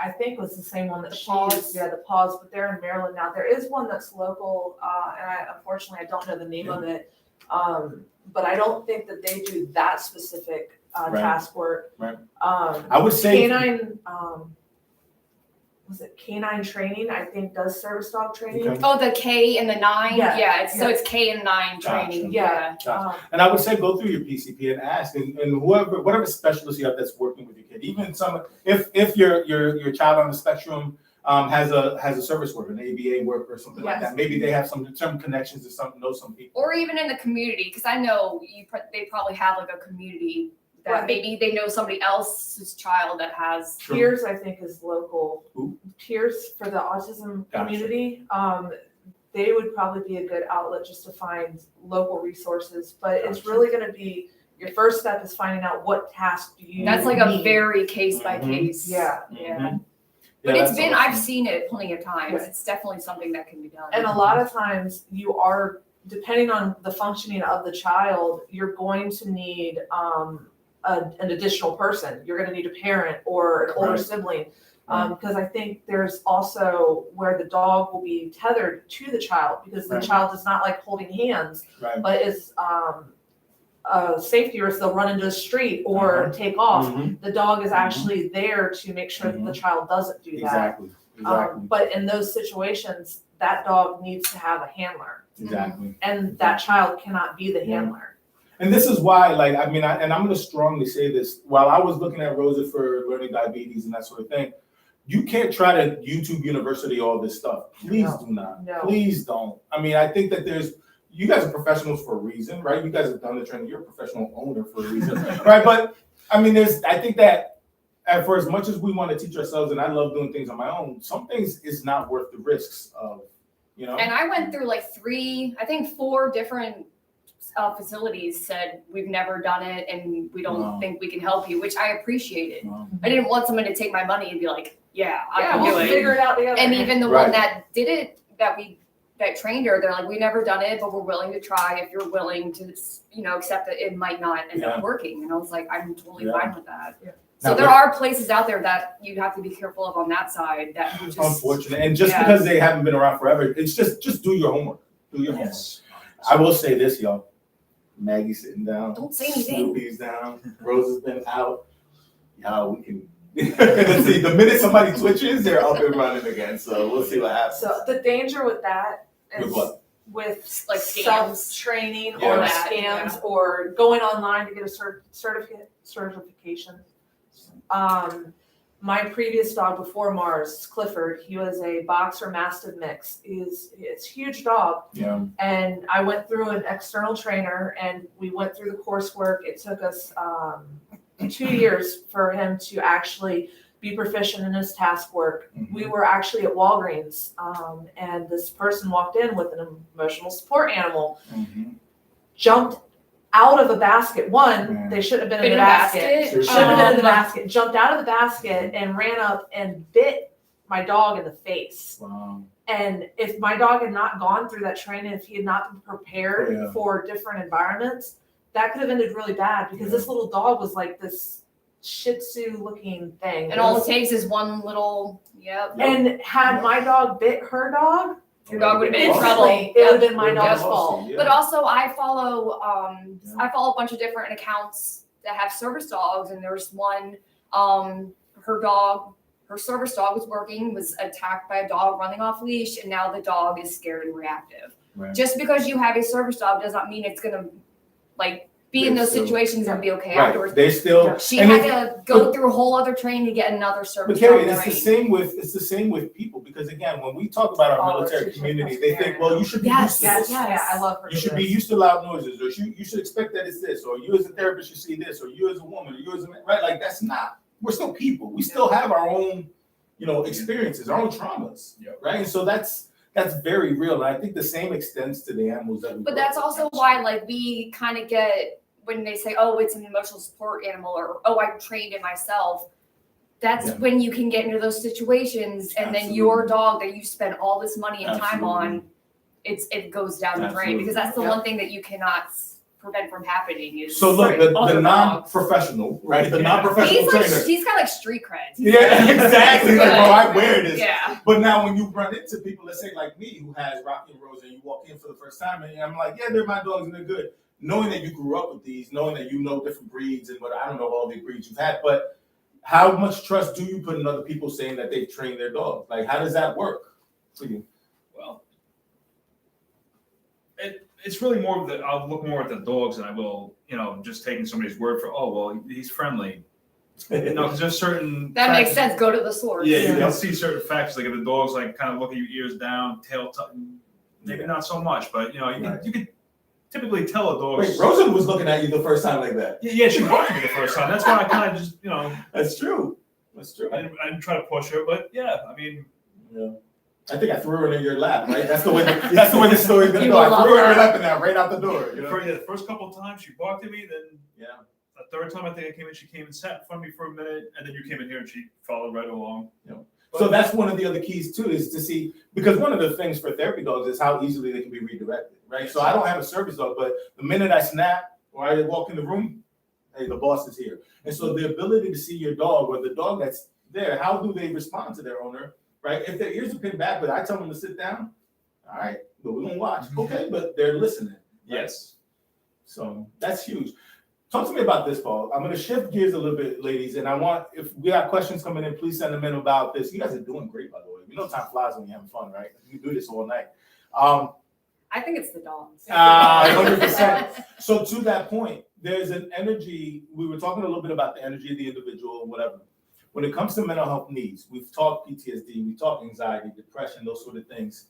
I think was the same one that The she Paws. used. Yeah, the Paws, but they're in Maryland now. There is one that's local, and unfortunately I don't know the name of it. But I don't think that they do that specific task work. Right. I would say canine. Was it canine training? I think does service dog training. Okay. Oh, the K and the 9. Yeah. So it's K and 9 training. Yeah. And I would say go through your PCP and ask, and whatever specialist you have that's working with your kid. Even if your child on the spectrum has a service worker, an ABA worker or something like that. Maybe they have some connections to know some people. Or even in the community, because I know they probably have like a community that maybe they know somebody else's child that has. Peers, I think, is local. Who? Peers for the autism community. They would probably be a good outlet just to find local resources. But it's really going to be your first step is finding out what task do you. That's like need. a very case by case. Yeah. But it's been, I've seen it plenty of times. It's definitely something that can be done. And a lot of times you are, depending on the functioning of the child, you're going to need an additional person. You're going to need a parent or an older sibling. Because I think there's also where the dog will be tethered to the child because the child is not like holding hands, but is a safety risk. They'll run into a street or take off. The dog is actually there to make sure that the child doesn't do that. Exactly. But in those situations, that dog needs to have a handler. Exactly. And that child cannot be the handler. And this is why, like, I mean, and I'm going to strongly say this. While I was looking at Rosa for learning diabetes and that sort of thing, you can't try to YouTube University all this stuff. Please do not. No. Please don't. I mean, I think that you guys are professionals for a reason, right? You guys have done the training. You're a professional owner for a reason, right? But I mean, I think that for as much as we want to teach ourselves, and I love doing things on my own, some things is not worth the risks of, you know. And I went through like 4 different facilities said we've never done it and we don't think we can help you, which I appreciated. I didn't want someone to take my money and be like, yeah, I can do we'll it. figure it out together. And even the Right. one that did it, that trained her, they're like, we never done it, but we're willing to try if you're willing to, accept that it might not end up working. And I was like, I'm totally fine with that. Yeah. So there are places out there that you have to be careful of on that side that just Unfortunate. And just because they haven't been around forever, it's just do your homework. Do your homework. I will say this, y'all. Maggie's sitting down. Don't say anything. Snoopy's down. Rose has been out. Y'all, we can see the minute somebody twitches, they're up and running again. So we'll see what happens. So the danger with that is With what? with Like scams. self-training Yeah. or That, scams or going online to get a certification. My previous dog before Mars, Clifford, he was a boxer mastiff mix. It's a huge dog. Yeah. And I went through an external trainer and we went through the coursework. It took us 2 years for him to actually be proficient in his task work. Mhm. We were actually at Walgreens and this person walked in with an emotional support animal, Mm-hmm. jumped out of a basket. Man. They shouldn't have been In in a the basket. basket? Shouldn't have been in the basket. Jumped out of the basket and ran up and bit my dog in the face. Wow. And if my dog had not gone through that training, if he had not been prepared for different environments, that could have ended really bad because this little dog was like this Shih Tzu looking thing. and all it takes is one little And had my dog bit her dog, your dog would have been in instantly, trouble. it would have been my Yeah. dog's fault. Yeah. But also I follow a bunch of different accounts that have service dogs, and there's one her service dog was attacked by a dog running off leash, and now the dog is scared and reactive. Right. Just because you have a service dog does not mean it's gonna be in those situations and be okay afterwards. They still. She and had to go through a whole other training to get another But service Carrie, dog it's the trained. same with people, because again, when we talk about our military community, they think, well, you should be Yes, used to this. yes. I love her. You should be used to loud noises, or you should expect that it's this, or you as a therapist should see this, or you as a woman, or you as a man, right? Like that's not. We're still people. We still have our own, experiences, our own traumas, right? And so that's very real. And I think the same extends to the animals that we. But that's also why, we kind of get when they say, "Oh, it's an emotional support animal," or "Oh, I trained it myself." That's when you can get into those situations, and then your dog that you spend all this money and time on, it goes down the drain, because that's the one thing that you cannot prevent from happening. Is so look, the other dogs. non-professional, right? The non-professional trainer. He's got street cred. Yeah, exactly. Like, bro, I wear this. Yeah. But now when you run into people, let's say like me, who has Rocky and Rose, and you walk in for the first time, and I'm like, yeah, they're my dogs and they're good. Knowing that you grew up with these, knowing that you know different breeds, and I don't know all the breeds you've had, but how much trust do you put in other people saying that they've trained their dogs? Like, how does that work for you? Well, it's really more of I'll look more at the dogs than I will, just taking somebody's word for, oh, well, he's friendly. Because there's certain That makes factors- sense. Go to the source. Yeah, you'll see certain factors, like if the dog's kind of looking your ears down, tail tucking, maybe not so much, but you can typically tell a dog. Wait, Rosa was looking at you the first time like that. Yeah, she barked at me the first time. That's why I kind of just, That's true. That's true. I didn't try to push her, but yeah, I mean. Yeah. I think I threw her in your lap, right? That's the way the story's gonna You go. I love threw her in that. your lap and now right out the door. The first couple of times she barked at me, then Yeah. the third time I think I came in, she came and sat in front of me for a minute, and then you came in here and she followed right along. So that's one of the other keys too, is to see, because one of the things for therapy dogs is how easily they can be redirected, right? So I don't have a service dog, but the minute I snap or I walk in the room, hey, the boss is here. And so the ability to see your dog or the dog that's there, how do they respond to their owner, right? If their ears are pinned back, but I tell them to sit down, all right, but we're gonna watch. Okay, but they're listening. Right? Yes. So that's huge. Talk to me about this, Paul. I'm going to shift gears a little bit, ladies, and if we got questions coming in, please send them in about this. You guys are doing great, by the way. Time flies when you're having fun, right? You do this all night. I think it's the dogs. 100%. So to that point, there's an energy. We were talking a little bit about the energy of the individual and whatever. When it comes to mental health needs, we've talked PTSD, we talked anxiety, depression, those sort of things.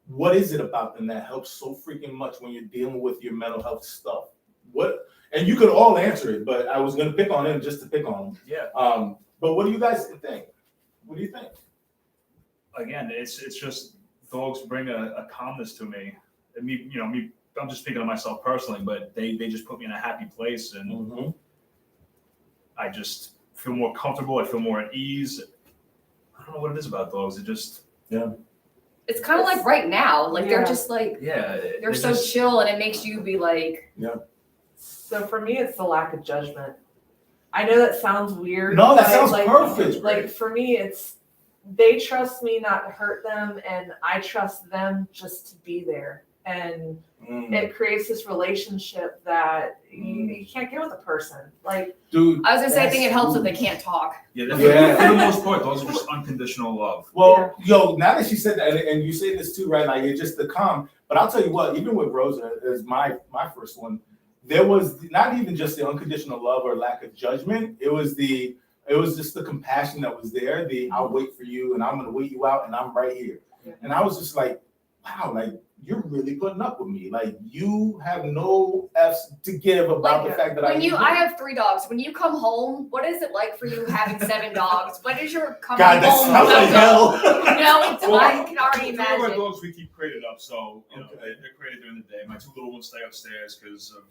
What is it about them that helps so freaking much when you're dealing with your mental health stuff? What? And you could all answer it, but I was going to pick on him just to pick on him. Yeah. But what do you guys think? What do you think? Again, it's just dogs bring a calmness to me. And me, I'm just speaking of myself personally, but they just put me in a happy place, and I just feel more comfortable. I feel more at ease. I don't know what it is about dogs. It just It's kind of like right now, like they're just like they're so just chill, and it makes you be like. So for me, it's the lack of judgment. I know that sounds weird. No, that sounds like, perfect. Like for me, it's they trust me not to hurt them, and I trust them just to be there. And it creates this relationship that you can't get with a person. Like, dude, I was gonna say, I think it helps if they can't talk. for the most part, those are just unconditional love. Well, yo, now that she said that, and you say this too, right? Like it's just the calm. But I'll tell you what, even with Rosa, as my first one, there was not even just the unconditional love or lack of judgment. It was just the compassion that was there. I'll wait for you, and I'm gonna wait you out, and I'm right here. Yeah. And I was just like, wow, like you're really putting up with me. Like you have no F's to give about the fact that I have 3 dogs. When you come home, what is it like for you having 7 dogs? What is your coming God, that home? sounds like hell. I can already Two of our imagine. dogs we keep crated up, so they're crated during the day. My 2 little ones stay upstairs because of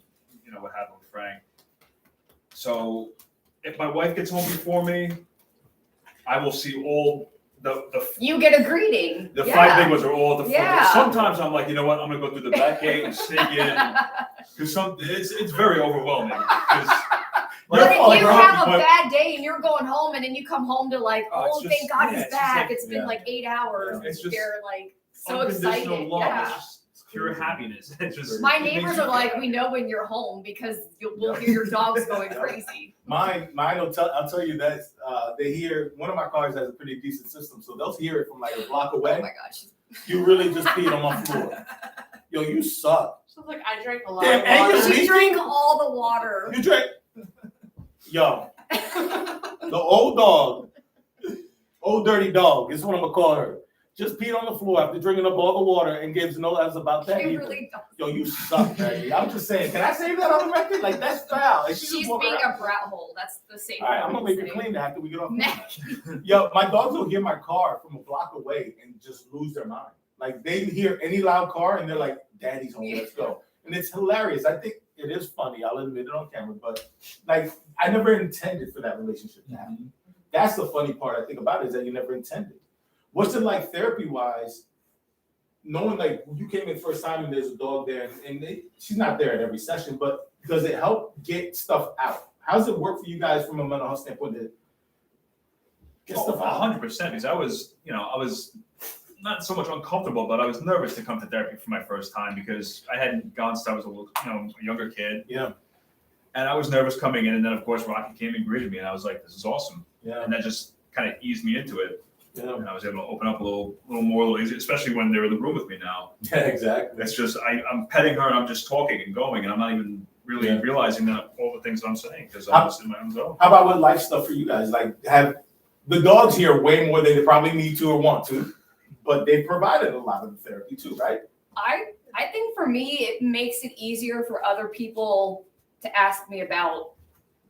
what happened with Frank. So if my wife gets home before me, I will see all the You get a greeting. the 5 big ones are all at the front. Yeah. Sometimes I'm like, you know what? I'm gonna go through the back gate and sneak in because it's very overwhelming. But if you have a bad day and you're going home, and then you come home to like, thank God he's back. It's been like 8 hours. It's just they're like so unconditional excited. love. Yeah. It's just pure happiness. It's just My it makes neighbors you are like, happy. we know when you're home because we'll hear your dogs going crazy. Mine I'll tell you that they hear one of my cars has a pretty decent system, so they'll hear it from like a block away. Oh my gosh. You really just peed on my floor. Yo, you suck. Sounds like I drank a lot Damn, of and water. She drank all the water. You drank. Yo, the old dirty dog is what I'm gonna call her. Just peed on the floor after drinking up all the water and gives no F's about that. She either. really does. Yo, you suck, Maggie. I'm just saying. Can I say that on the record? Like that's foul. Like, She's being a brat hole. That's the same. All right, I'm gonna make her clean that after we get off. Yo, my dogs will hear my car from a block away and just lose their mind. Like they hear any loud car and they're like, "Daddy's home, let's go." And it's hilarious. I think it is funny. I'll admit it on camera, but like I never intended for that relationship to happen. That's the funny part I think about it, is that you never intended. What's it like therapy-wise, knowing like you came in first time and there's a dog there and she's not there at every session, but does it help get stuff out? How does it work for you guys from a mental health standpoint to get stuff out? 100%, because I was not so much uncomfortable, but I was nervous to come to therapy for my first time because I hadn't gone since I was a younger kid. Yeah. And I was nervous coming in, and then of course Rocky came and greeted me, and I was like, "This is awesome." Yeah. And that just kind of eased me into it. Yeah. And I was able to open up a little more, a little easier, especially when they're in the room with me now. Yeah, exactly. It's just I'm petting her and I'm just talking and going, and I'm not even really realizing that all the things that I'm saying because I'm just in my own zone. How about with life stuff for you guys? Like, have the dogs here way more than they probably need to or want to, but they provided a lot of the therapy too, right? I think for me, it makes it easier for other people to ask me about.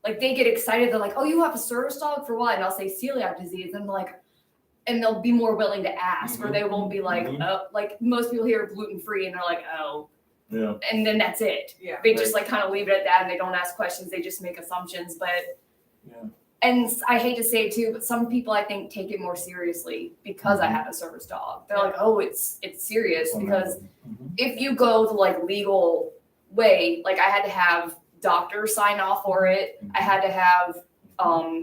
Like they get excited. They're like, "Oh, you have a service dog for what?" And I'll say celiac disease, and and they'll be more willing to ask, or they won't be like, "Oh," like most people here are gluten free, and they're like, "Oh." Yeah. And then that's it. Yeah. They just like kind of leave it at that, and they don't ask questions. They just make assumptions. But Yeah. and I hate to say it too, but some people I think take it more seriously because I have a service dog. They're like, "Oh, it's serious," because if you go the like legal way, like I had to have doctors sign off for it. I had to have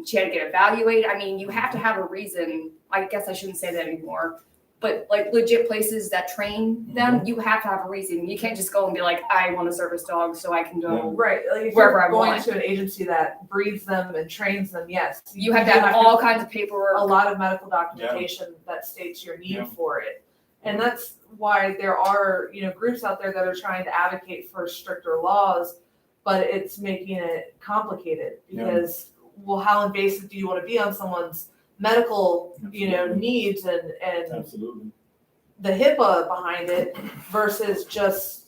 she had to get evaluated. I mean, you have to have a reason. I guess I shouldn't say that anymore. But like legit places that train them, you have to have a reason. You can't just go and be like, "I want a service dog so I can go." Right. Like if Wherever you're I going want. to an agency that breeds them and trains them, yes. You have to have all kinds of paperwork. a lot of medical documentation that states your need for it. And that's why there are, groups out there that are trying to advocate for stricter laws, but it's making it complicated because, well, how invasive do you want to be on someone's medical, needs and Absolutely. the HIPAA behind it versus just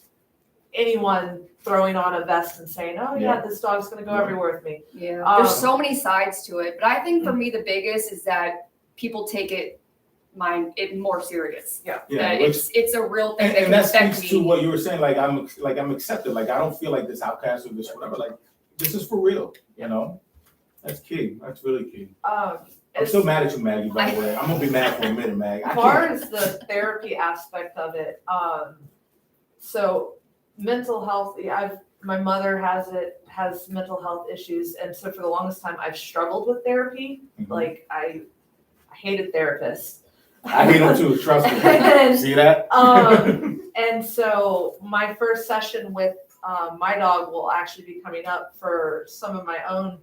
anyone throwing on a vest and saying, oh yeah, this dog's going to go everywhere with me. Yeah. There's so many sides to it, but I think for me the biggest is that people take it more serious. Yeah. That it's a real thing And that that can affect speaks me. to what you were saying. Like I'm accepted. Like I don't feel like this outcast or this whatever. Like this is for real. That's key. That's really key. I'm still mad at you, Maggie. By the way, I'm gonna be mad for a minute, Mag. As far as the therapy aspect of it, so mental health. My mother has mental health issues, and so for the longest time, I've struggled with therapy. Mhm. Like I hated therapists. I hate them too. Trust me. And, See that? And so my first session with my dog will actually be coming up for some of my own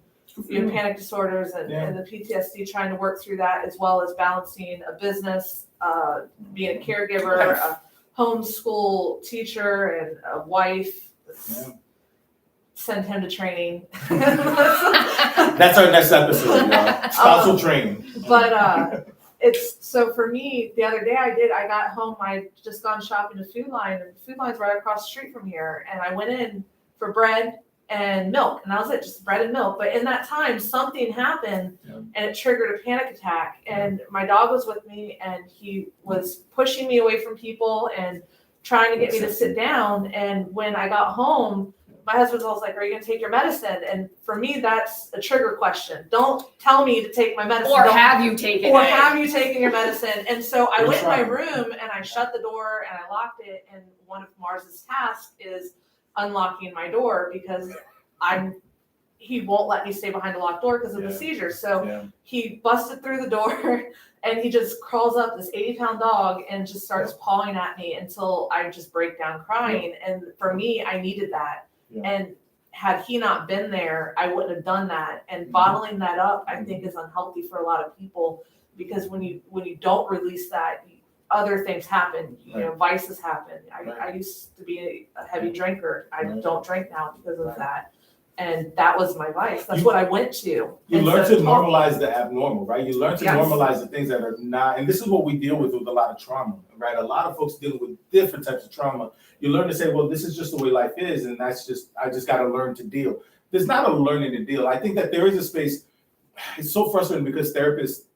panic disorders and the PTSD, trying to work through that, as well as balancing a business, being a caregiver, a homeschool teacher, and a wife. Send him to training. That's our next episode, y'all. Spousal training. But it's so for me, the other day I got home, I just gone shopping to Food Line, and Food Line's right across the street from here. And I went in for bread and milk, and that was it, just bread and milk. But in that time, something happened and it triggered a panic attack. And my dog was with me, and he was pushing me away from people and trying to get me to sit down. And when I got home, my husband was like, are you going to take your medicine? And for me, that's a trigger question. Don't tell me to take my medicine. Or have you taken Or it? have you taken your medicine? And so I went in my room and I shut the door and I locked it. And one of Mars's tasks is unlocking my door because he won't let me stay behind a locked door because of the seizure. So he busted through the door and he just crawls up, this 80-pound dog, and just starts pawing at me until I just break down crying. And for me, I needed that. And had he not been there, I wouldn't have done that. And bottling that up, I think, is unhealthy for a lot of people, because when you don't release that, other things happen. Vices happen. I used to be a heavy drinker. I don't drink now because of that. And that was my vice. That's what I went to. You learn to normalize the abnormal, right? You learn to normalize the things that are not, and this is what we deal with a lot of trauma, right? A lot of folks dealing with different types of trauma. You learn to say, well, this is just the way life is, and I just got to learn to deal. There's not a learning to deal. I think that there is a space. It's so frustrating because therapists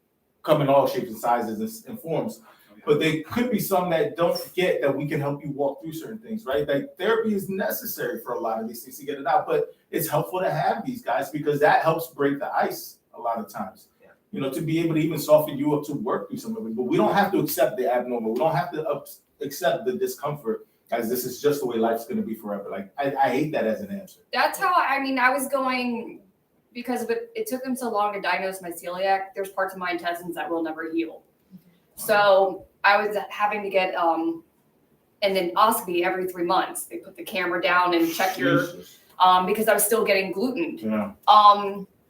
come in all shapes and sizes and forms. But there could be some that don't get that we can help you walk through certain things, right? Like therapy is necessary for a lot of these things to get it out, but it's helpful to have these guys because that helps break the ice a lot of times. To be able to even soften you up to work through some of it. But we don't have to accept the abnormal. We don't have to accept the discomfort as this is just the way life's going to be forever. Like I hate that as an answer. That's how I was going, because it took them so long to diagnose my celiac. There's parts of my intestines that will never heal. So I was having to get an endoscopy every 3 months. They put the camera down and check your because I was still getting gluten. Yeah.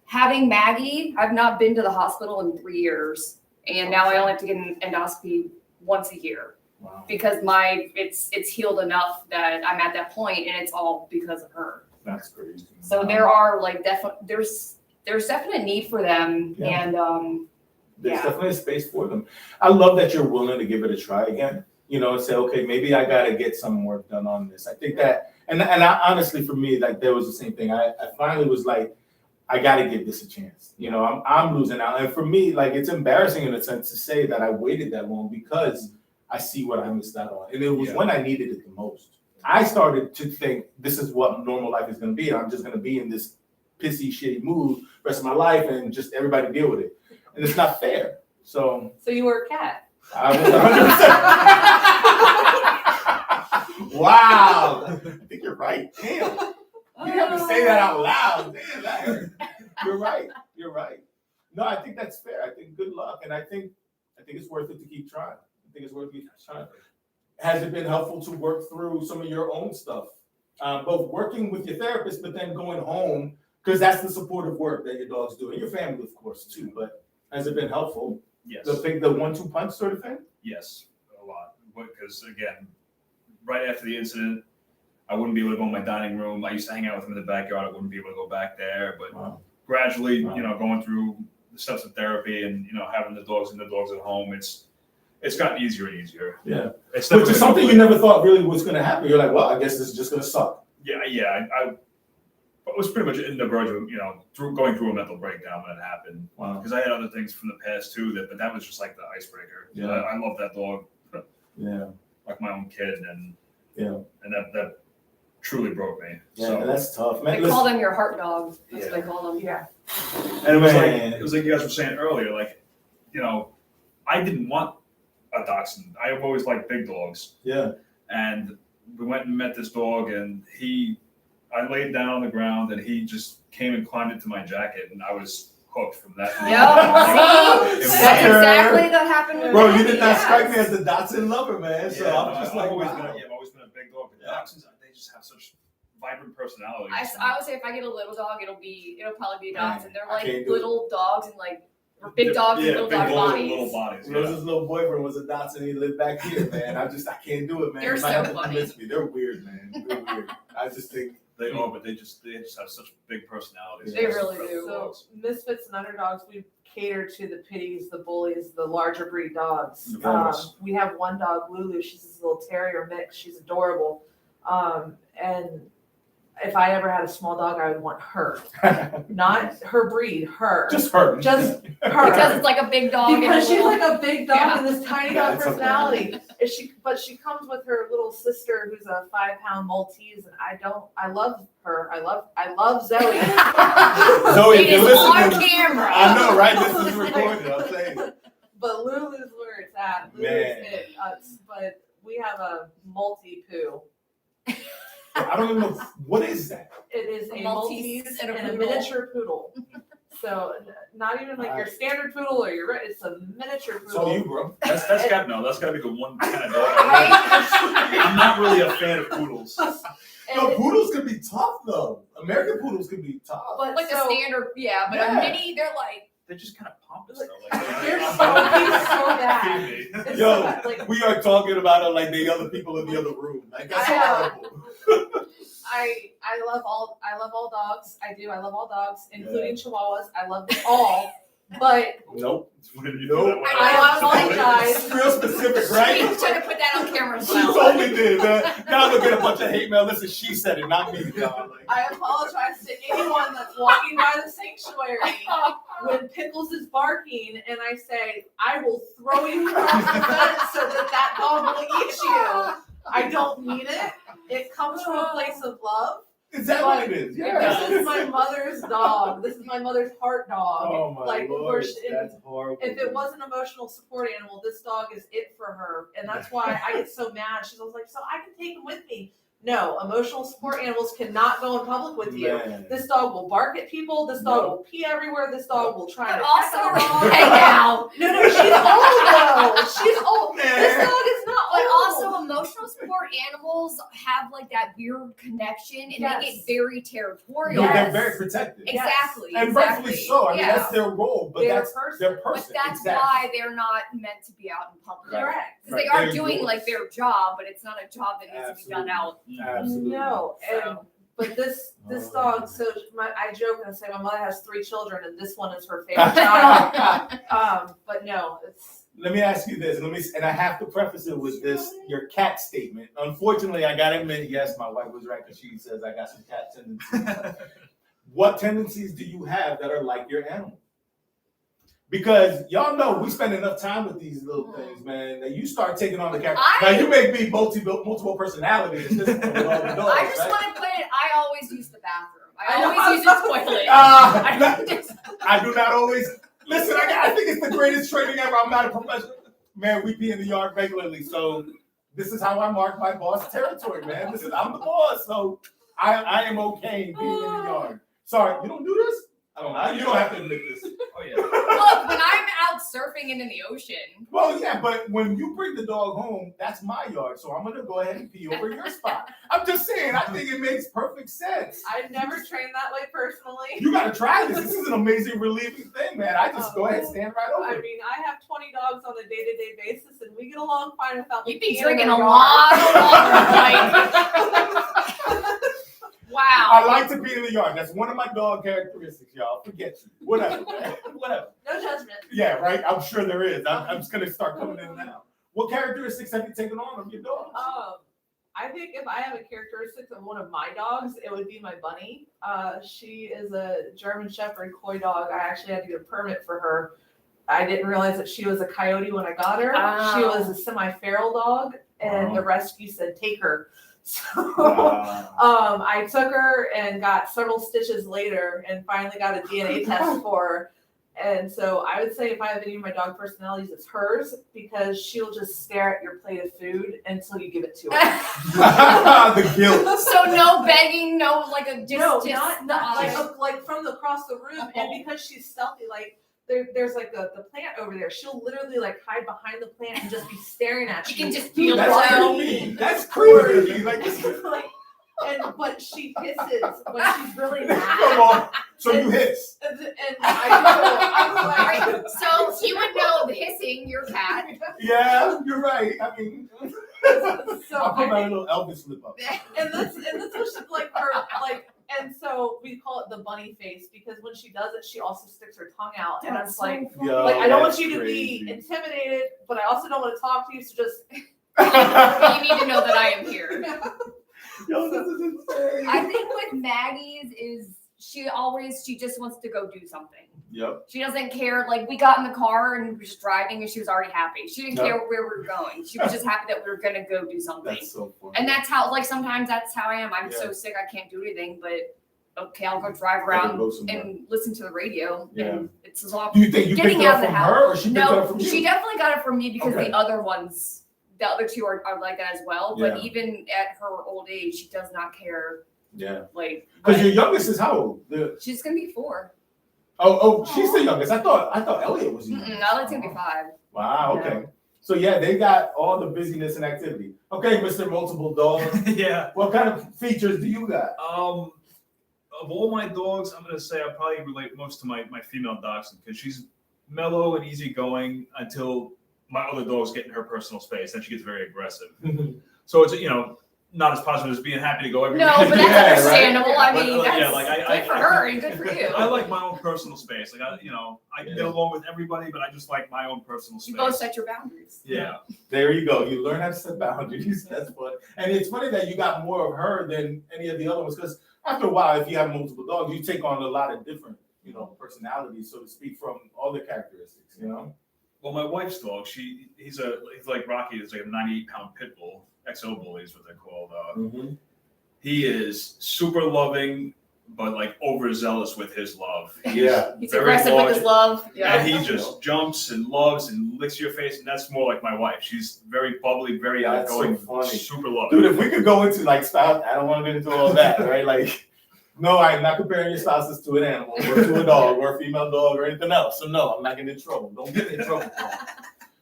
Having Maggie, I've not been to the hospital in 3 years, and now I only have to get an endoscopy once a year. Wow. Because it's healed enough that I'm at that point, and it's all because of her. That's crazy. So there are there's definite need for them, and there's definitely a space for them. I love that you're willing to give it a try again. And say, okay, maybe I got to get some work done on this. I think that, and I, honestly, for me, like there was the same thing. I finally was like, I got to give this a chance. I'm losing out, and for me, like it's embarrassing in a sense to say that I waited that long because I see what I missed out on, and it was when I needed it the most. I started to think this is what normal life is going to be. I'm just going to be in this pissy, shitty mood the rest of my life, and just everybody deal with it. And it's not fair. So you were a cat. I was 100%. Wow. I think you're right. Damn. You have to say that out loud. Damn, that hurt. You're right. No, I think that's fair. I think good luck. And I think it's worth it to keep trying. Has it been helpful to work through some of your own stuff? Both working with your therapist, but then going home, because that's the supportive work that your dog's doing. Your family, of course, too. But has it been helpful? Yes. The 1-2 punch sort of thing? Yes, a lot. because again, right after the incident, I wouldn't be able to go in my dining room. I used to hang out with him in the backyard. I wouldn't be able to go back there. But gradually, going through the steps of therapy and having the dogs at home, it's gotten easier and easier. Yeah, it's which is something you never thought really was going to happen. You're like, well, I guess this is just going to suck. Yeah. I was pretty much in the verge of going through a mental breakdown when it happened. Wow. Because I had other things from the past too, but that was just like the icebreaker. Yeah. I love that dog. Yeah. Like my own kid, and that truly broke me. Yeah, So that's tough, man. They call them your heart dog. That's what they call them. Yeah. And it was like you guys were saying earlier, like, you know, I didn't want a dachshund. I've always liked big dogs. Yeah. And we went and met this dog, and I laid down on the ground, and he just came and climbed into my jacket, and I was hooked from that. Yeah, see, that's exactly that happened with Bro, me. you did not strike me as the Dachshund lover, man. So Yeah, I'm just like, I've always wow. been a big dog. But dachshunds, they just have such vibrant personalities. I would say if I get a little dog, it'll probably be a dachshund. They're I like can't do little dogs and like or big dogs and little dog bodies. Little bodies. Rose's little boyfriend was a Dachshund. He lived back here, man. I can't do it, man. They're You might so have to funny. convince me. They're weird, man. They're weird. I just think They are, but they just have such big personalities. They really do. So misfits and underdogs, we cater to the pitties, the bullies, the larger breed dogs. We have one dog, Lulu. She's this little terrier mix. She's adorable. And if I ever had a small dog, I would want her, not her breed, her. just her. Just her. Because it's like a big dog. Because she's and like a big dog Yeah. and this tiny Yeah, dog it's okay. personality. But she comes with her little sister who's a 5-pound Maltese, and I love her. I love Zoe. Zoe, it if you're is on listening, camera. I know, right? This is recorded. I'm saying. But Lulu's where it's at. Lulu's Man. it. But we have a multi-poo. I don't even know what is that. It is A a Maltese Maltese and a and a poodle. miniature poodle. So not even like your standard poodle or it's a miniature poodle. So you, bro. That's gotta be the one kind of dog. I'm not really a fan of poodles. No, poodles can be tough though. American poodles can be tough. But like so, a standard, but Yeah. a mini, they're like. They're just kind of pompous They're though. so bad. It's Yo, so bad. Like, we are talking about it like the other people in the other room. Like that's horrible. I love all dogs. I do. I love all dogs, including Chihuahuas. I love them all. But Nope. Nope. I apologize. It's real specific, She right? was trying to put that on camera as She well. totally did, man. Now I look at a bunch of hate mail. Listen, she said it, not me. Dog. Like, I apologize to anyone that's walking by the sanctuary when Pickles is barking, and I say, I will throw you across the fence so that dog will eat you. I don't mean it. It comes from a place of love. is that what it is? Yeah. This is my mother's dog. This is my mother's heart dog. Oh my Lord, that's horrible. If it was an emotional support animal, this dog is it for her. And that's why I get so mad. She's always like, so I can take him with me. No, emotional support animals cannot go in public with you. Man. This dog will bark at people. This dog will pee everywhere. This dog will try But to also, attack other dogs. hey now. No, she's old though. She's old. This Man. dog is not But old. also, emotional support animals have like that weird connection, and Yes. they get very territorial. No, they're Yes. very protected. Yes. Exactly. And exactly. rightfully so. I mean, Yeah. that's their role, but They're that's a person. their But person. that's exactly. why they're not meant to be out in public. Correct. Because they Right. are They're doing yours. like their job, but it's not a job that needs to be done out. Absolutely. No, and So. but this Oh. dog. So I joke and say my mother has 3 children, and this one is her favorite child. But no, it's Let me ask you this, and I have to preface it with this: your cat statement. Unfortunately, I gotta admit, yes, my wife was right because she says I got some cat tendencies. What tendencies do you have that are like your animal? Because y'all know we spend enough time with these little things, man, that you start taking on the character. Now you may be multiple personalities. With all the dogs, I just right? want to put it. I always use the bathroom. I I know. always use the toilet. I do not always listen. I think it's the greatest training ever. I'm not a professional, man. We be in the yard regularly, so this is how I mark my boss territory, man. Listen, I'm the boss, so I am okay being in the yard. Sorry, you don't do this. I don't know. You don't have to admit this. Oh yeah. Look, when I'm out out surfing and in the ocean. Well, yeah, but when you bring the dog home, that's my yard, so I'm gonna go ahead and pee over your spot. I'm just saying, I think it makes perfect sense. I've never trained that way personally. You gotta try this. This is an amazing relieving thing, man. I just go ahead and stand right over. I mean, I have 20 dogs on a day-to-day basis, and we get along fine without me You'd be peeing in drinking their a yard. lot of water. Like, wow. I like to be in the yard. That's one of my dog characteristics, y'all. Forget you. Whatever, man. Whatever. No judgment. Yeah, right? I'm sure there is. I'm just gonna start coming in now. What characteristics have you taken on of your dogs? I think if I have a characteristic of one of my dogs, it would be my bunny. She is a German Shepherd coy dog. I actually had to get a permit for her. I didn't realize that she was a coyote when I got her. Oh. She was a semi-feral dog, and Wow. the rescue said, take her. So Wow. I took her and got several stitches later and finally got a DNA test for her. And so I would say if I have any of my dog personalities, it's hers, because she'll just stare at your plate of food until you give it to her. The guilt. So no begging, no like a just No, just not like from across the room. And because she's stealthy, like there's like the plant over there. She'll literally like hide behind the plant and just be staring at You you. can just feel That's well. creepy. That's creepy. Like, Like, but she hisses when she's really come mad. on. So you hiss. And I was like, Right. So you would know the hissing, your cat. Yeah, you're right. I mean, so I'll put I my think, little Elvis lip up. and that's what she like her like. And so we call it the bunny face, because when she does it, she also sticks her tongue out, and I'm That's like, so funny. Yo, I don't want that's you to crazy. be intimidated, but I also don't want to talk to you. So just You need to know that I am here. Yo, this is insane. I think with Maggie's is she just wants to go do something. Yep. She doesn't care. Like, we got in the car and we were just driving and she was already happy. She didn't Yep. care where we were going. She was just happy that we were gonna go do something. That's so funny. And that's how, like, sometimes that's how I am. I'm Yeah. so sick I can't do anything, but okay, I'll go drive I can around go somewhere. and listen to the radio. Yeah. And it's as long Do you think you getting picked it out up of the from house. her, or she picked it up No, from you? she definitely got it from me because Okay. the other two are like that as well. But Yeah. even at her old age, she does not care. Yeah. Like, Because your youngest is how old? she's gonna be 4. Oh, she's the youngest. I thought Elliot was young. Now it's gonna be 5. Wow. Okay. So yeah, they got all the busyness and activity. Okay, Mr. Multiple Dog. Yeah. What kind of features do you got? Of all my dogs, I'm gonna say I probably relate most to my female dachshund, because she's mellow and easygoing until my other dogs get in her personal space. Then she gets very aggressive. So it's not as positive as being happy to go everywhere. No, but that's Yeah, right? understandable. I But, mean, yeah, that's like, good for her and good for you. I like my own personal space. Like I can get Yeah. along with everybody, but I just like my own personal You space. both set your boundaries. Yeah. There you go. You learn how to set boundaries. That's fun. And it's funny that you got more of her than any of the other ones, because after a while, if you have multiple dogs, you take on a lot of different, personalities, so to speak, from all the characteristics, Well, my wife's dog, he's like Rocky. It's like a 98-pound pit bull, XO bully is what they're called. He is super loving, but like overzealous with his love. Yeah. He's very aggressive large, with his love. Yeah. And he just jumps and loves and licks your face, and that's more like my wife. She's very bubbly, very That's so outgoing, funny. super loving. Dude, if we could go into like spouse, I don't want to get into all that, right? Like, no, I'm not comparing your spouses to an animal or to a dog or a female dog or anything else. So no, I'm not getting in trouble. Don't get in trouble.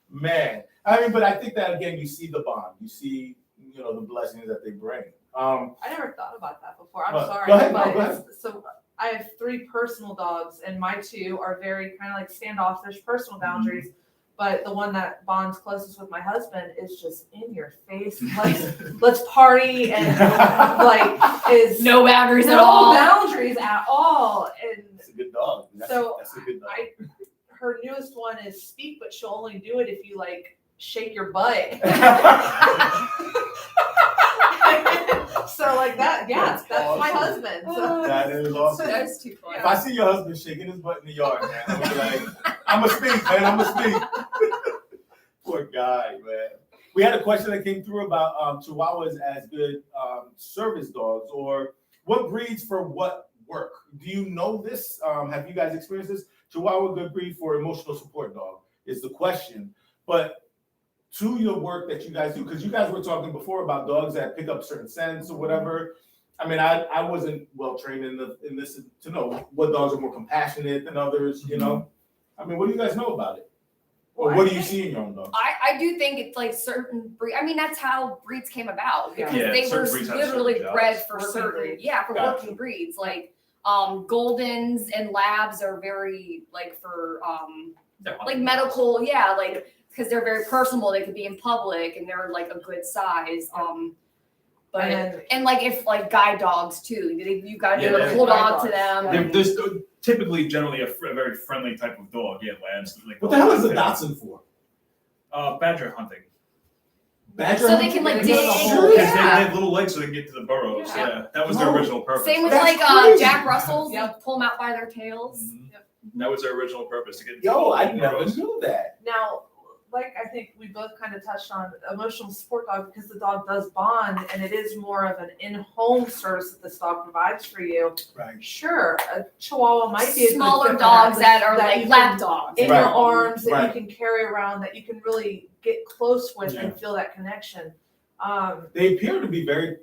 Man. I mean, but I think that again, you see the bond. You see, the blessings that they bring. I never thought about that before. I'm But- sorry, go ahead, no, but go ahead. so I have 3 personal dogs, and my 2 are very kind of like standoffish personal boundaries. But the one that bonds closest with my husband is just in your face. Let's party and is No boundaries at no all. boundaries at all. And It's a good dog. That's a good dog. her newest one is speak, but she'll only do it if you shake your butt. So like that, yeah, that's my awesome. husband. So. That is awesome. That's too funny. If I see your husband shaking his butt in the yard, man, I'm gonna be like, I'm gonna speak, man. I'm gonna speak. Poor guy, man. We had a question that came through about Chihuahuas as good service dogs, or what breeds for what work. Do you know this? Have you guys experienced this? Chihuahua, good breed for emotional support dog is the question. But to your work that you guys do, because you guys were talking before about dogs that pick up certain scents or whatever. I mean, I wasn't well trained in this to know what dogs are more compassionate than others. I mean, what do you guys know about it? Or what do you see in your own dog? I do think it's like certain breed. I mean, that's how breeds came about because Yeah, they were certain breeds have literally certain bred jobs. for Working certain, breeds. for Gotcha. working breeds. Like Goldens and Labs are very like for like medical, like because they're very personable. They could be in public and they're like a good size. But And and like if like guide dogs too, you got to Yeah, be able to they're hold guide on to dogs. them. They're, and- there's typically generally a very friendly type of dog. Yeah, labs. Like What the hell is a Dachshund for? Badger hunting. Badger So they hunting? can like They dig. go in the Because hole. they Yeah. have little legs so they can get to the burrows. Yeah. Yeah, that was their Oh. original purpose. Same with That's like crazy. Jack Russells. Yep. You pull them out by their tails. Mhm. That was their original purpose to get. Yo, I into the never burrows. knew that. now, like I think we both kind of touched on emotional support dog because the dog does bond and it is more of an in-home service that this dog provides for you. Right. Sure, a Chihuahua might be a good Smaller fit for dogs that are you like can- lap dogs. in Right. your arms that Right. you can carry around that you can really get close with Yeah. and feel that connection. They appear to be very,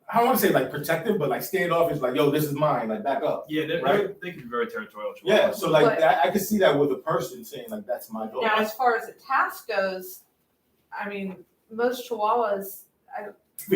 I don't want to say like protective, but like standoffish, like, yo, this is mine, like back up. Yeah, Right. they can be very territorial. Yeah, so like But- that, I can see that with a person saying like, that's my dog. Now, as far as the task goes, I mean, most Chihuahuas, I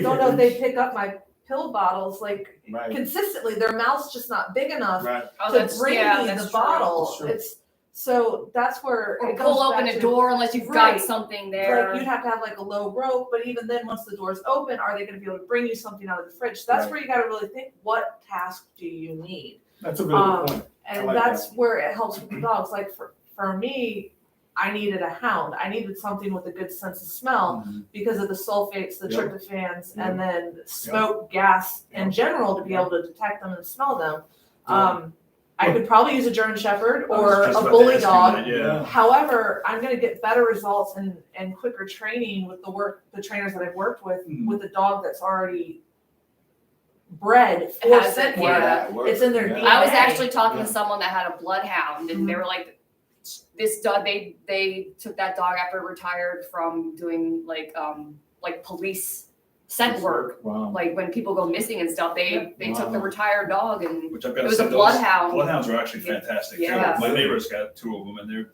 don't know if they pick up my pill bottles like Right, consistently. Their mouth's just not big enough right. Oh, to bring me that's the true. bottle. That's true. It's so that's where Or it pull goes open back a to, door unless you've Right. got something there. Like you'd have to have like a low rope, but even then, once the door's open, are they going to be able to bring you something out of the fridge? So that's Right. where you got to really think: what task do you need? That's a really Um, good point. And like that's where it helps with the dogs. Like for me, I needed a hound. I needed something with a good sense of smell because of the sulfates, the Yep. tryptophans, and then smoke, gas in general to be able to detect them and smell them. I could probably use a German Shepherd I was or just a about to bully ask you dog. that, Yeah. However, I'm going to get better results and quicker training with the trainers that I've worked with, Mhm. with a dog that's already bred for Has it, scent yeah. work. That works. It's in their Yeah. DNA. I was actually talking Yeah. to someone that had a bloodhound, and they were like, "This dog." They took that dog after it retired from doing like police scent work. Wow. Like when people go missing and stuff, they took the Wow. retired dog and Which I've got it to was say, a those bloodhound. bloodhounds are actually fantastic. too. Yeah. My neighbor's got 2 of them, and they're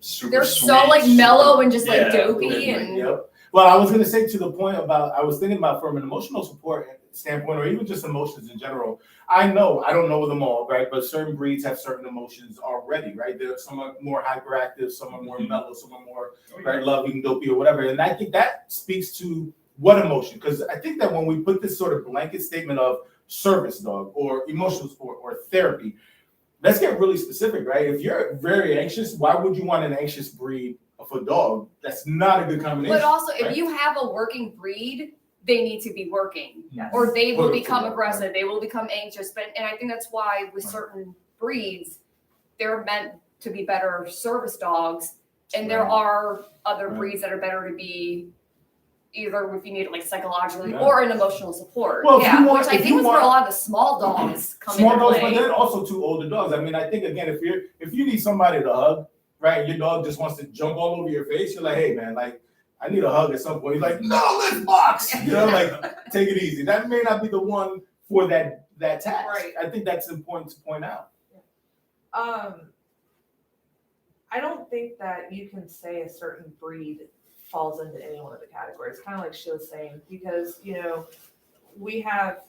super. they're sweet, so like super- mellow and just Yeah, like dopey they're and Yep. Well, I was gonna say to the point about, I was thinking about from an emotional support standpoint, or even just emotions in general. I don't know them all, right? But certain breeds have certain emotions already, right? There, some are more hyperactive, some are more Mhm. mellow, some are more Oh, yeah. right, loving, dopey, or whatever. And I think that speaks to what emotion, because I think that when we put this sort of blanket statement of service dog or emotional support or therapy, let's get really specific, right? If you're very anxious, why would you want an anxious breed of a dog? That's not a good combination. but also if right? you have a working breed, they need to be working. Yes. Or they will Put it become together, aggressive, they will become anxious. And I think that's why with Right. certain breeds, they're meant to be better service dogs. And there Right. are other Right. breeds that are better to be either if you need it like psychologically Yeah. or an emotional support. Well, if yeah, you want- which I if think you was where want- a lot of the small dogs come Small into dogs, play. but then also two older dogs. I mean, I think again, if you need somebody to hug, right? Your dog just wants to jump all over your face. You're like, hey man, like I need a hug at some point. He's like, no, let's box. You know, like take it easy. That may not be the one for that task. Right. I think that's important to point out. I don't think that you can say a certain breed falls into any one of the categories, kind of like she was saying, because, we have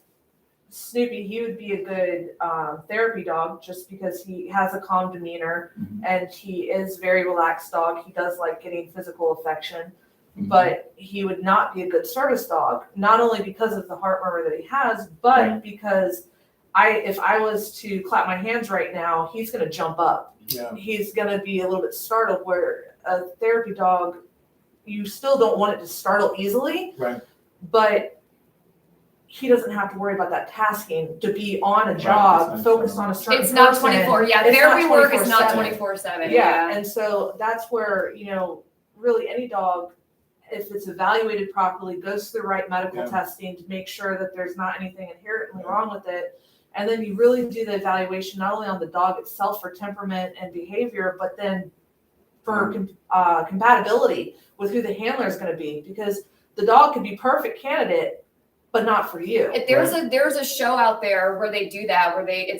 Snoopy, he would be a good therapy dog just because he has a calm demeanor and he is very relaxed dog. He does like getting physical affection, but he would not be a good service dog, not only because of the heart murmur that he has, but Right. because if I was to clap my hands right now, he's going to jump up. Yeah. He's going to be a little bit startled, where a therapy dog, you still don't want it to startle easily, Right. but he doesn't have to worry about that tasking to be on a Right, job, it's not focused so- on a certain It's not person. 24. Yeah, It's therapy not work is not 24/7. 24/7. Yeah, and so that's where, really any dog, if it's evaluated properly, goes through the right medical Yeah. testing to make sure that there's not anything inherently wrong with it. And then you really do the evaluation, not only on the dog itself for temperament and behavior, but then for compatibility with who the handler is going to be, because the dog could be perfect candidate, but not for you. There's a show out there where they do that, where they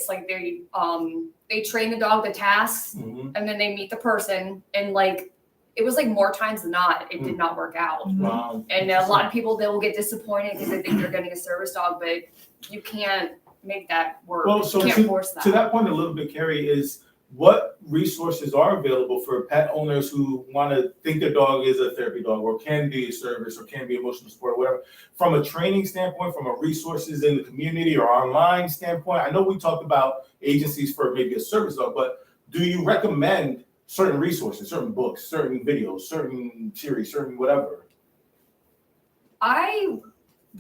train the dog the tasks Mhm. and then they meet the person, and like it was like more times than not, it did not work out. Wow. And a lot of people, they will get disappointed because they think they're getting a service dog, but you can't make that work. Well, so you can't force that. to that point a little bit, Carrie, is what resources are available for pet owners who want to think their dog is a therapy dog or can be a service or can be emotional support or whatever, from a training standpoint, from a resources in the community or online standpoint? I know we talked about agencies for maybe a service dog, but do you recommend certain resources, certain books, certain videos, certain series, certain whatever?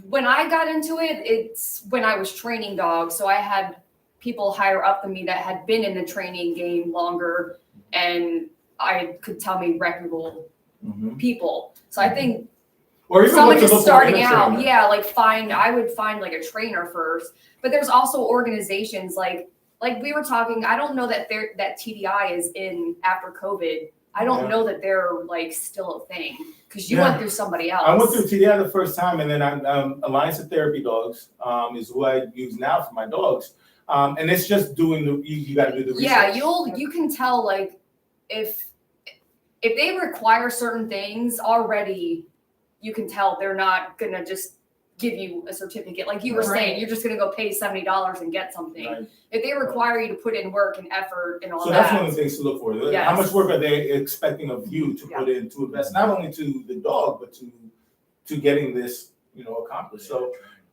When I got into it, it's when I was training dogs. So I had people higher up than me that had been in the training game longer, and I could tell me reputable people. So I think or even someone what to just look for starting in a out, trainer. yeah, like I would find like a trainer first. But there's also organizations like we were talking. I don't know that that TDI is in after COVID. I don't know that they're like still a thing because you went through somebody else. I went through TDI the first time, and then Alliance of Therapy Dogs is who I use now for my dogs. And it's just doing you got to do the research. Yeah, you can tell like if they require certain things already, you can tell they're not gonna just give you a certificate. Like you were saying, you're just gonna go pay $70 and get something. Right. If they require you to put in work and effort and all So that. that's one of the things to look for. Yes. How much work are they expecting of you to put in to invest not only to the dog but to getting this accomplished? So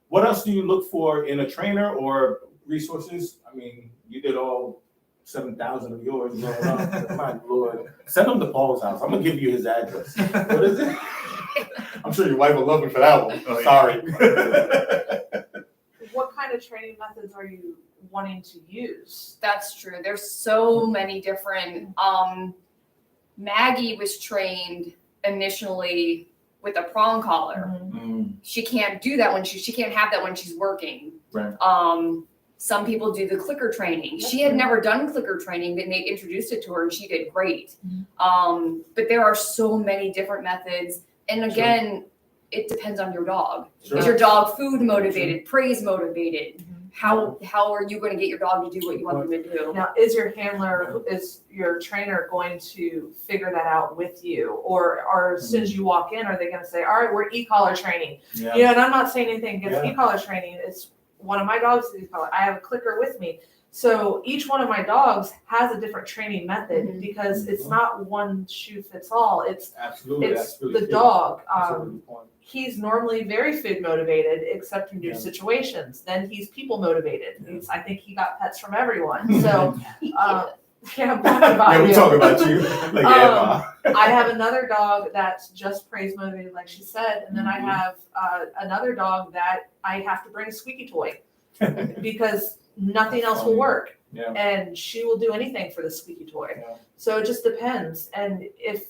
what else do you look for in a trainer or resources? I mean, you did all 7,000 of yours growing up. My Lord, send him to Paul's house. I'm gonna give you his address. What is it? I'm sure your wife will love me for that one. Oh, yeah. Sorry. What kind of training methods are you wanting to use? That's true. There's so many different. Maggie was trained initially with a prong collar. She can't do that she can't have that when she's working. Right. Some people do the clicker training. She had never done clicker training, then they introduced it to her and she did great. But there are so many different methods. And again, it depends on your dog. Is your dog food motivated, praise motivated? How are you going to get your dog to do what you want them to do? Now, is your handler, is your trainer going to figure that out with you? Or as soon as you walk in, are they going to say, all right, we're e-collar training? Yeah. And I'm not saying anything against e-collar training. It's one of my dogs is e-collar. I have a clicker with me. So each one of my dogs has a different training method because it's not one shoe fits all. It's the dog. He's normally very food motivated, except in new situations. Then he's people motivated. I think he got pets from everyone. So, we talk about you. I have another dog that's just praise motivated, like she said, and then I have another dog that I have to bring a squeaky toy because nothing else will work. Yeah. And she will do anything for the squeaky toy. Yeah. So it just depends. And if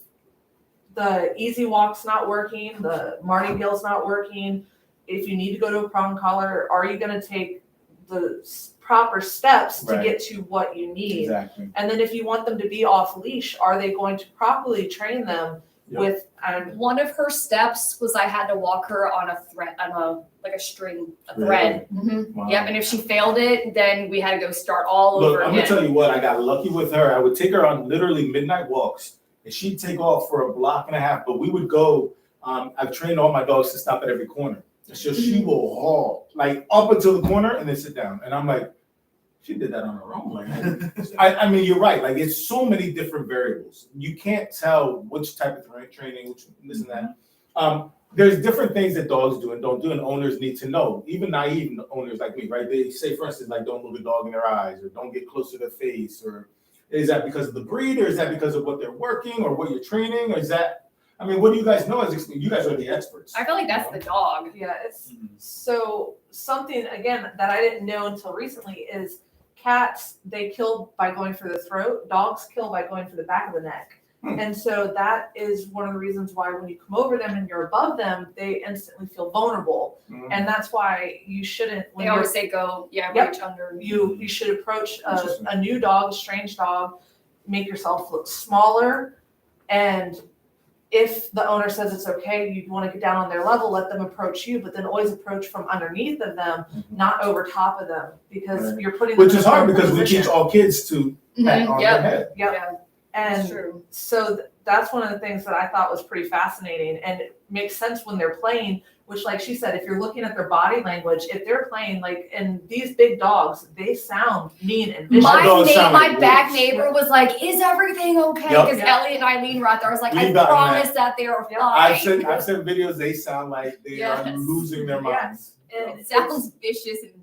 the easy walk's not working, the martingale's not working, if you need to go to a prong collar, are you going to take the proper steps to get to what you need? Exactly. And then if you want them to be off leash, are they going to properly train them with one of her steps was I had to walk her on a thread, on a string, a thread. Wow. Yep, and if she failed it, then we had to go start all over I'm again. gonna tell you what, I got lucky with her. I would take her on literally midnight walks, and she'd take off for a block and a half. But we would go. I've trained all my dogs to stop at every corner. So she will haul like up until the corner and then sit down. And I'm like, she did that on her own. Like, I mean, you're right. Like, it's so many different variables. You can't tell which type of training, which this and that. There's different things that dogs do and don't do, and owners need to know. Even naive owners like me, right? They say, for instance, like, don't look a dog in their eyes, or don't get close to their face, or is that because of the breed, or is that because of what they're working, or what you're training, or is that? I mean, what do you guys know? You guys are the experts. I feel like that's the dog. Yeah, it's so something again that I didn't know until recently is cats, they kill by going for the throat. Dogs kill by going for the back of the neck. And so that is one of the reasons why when you come over them and you're above them, they instantly feel vulnerable. And that's why you shouldn't. They always say go, reach under. You should approach a new dog, a strange dog, make yourself look smaller. And if the owner says it's okay, you want to get down on their level, let them approach you, but then always approach from underneath of them, not over top of them, because you're putting them which is hard because we position. teach all kids to pat on their head. And true. so that's one of the things that I thought was pretty fascinating, and it makes sense when they're playing, which like she said, if you're looking at their body language, if they're playing like, and these big dogs, they sound mean and vicious. My back neighbor was like, "Is everything okay?" Yep. Because Elliot and Eileen were out there. I was like, We've "I gotten promise that they are Yep. fine." I've seen videos. They sound like they are Yes. losing their minds. And It sounds vicious and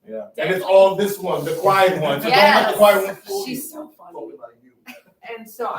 Yeah, and it's all this one, the quiet one. So don't let yes. the quiet one fool you. She's so funny. And so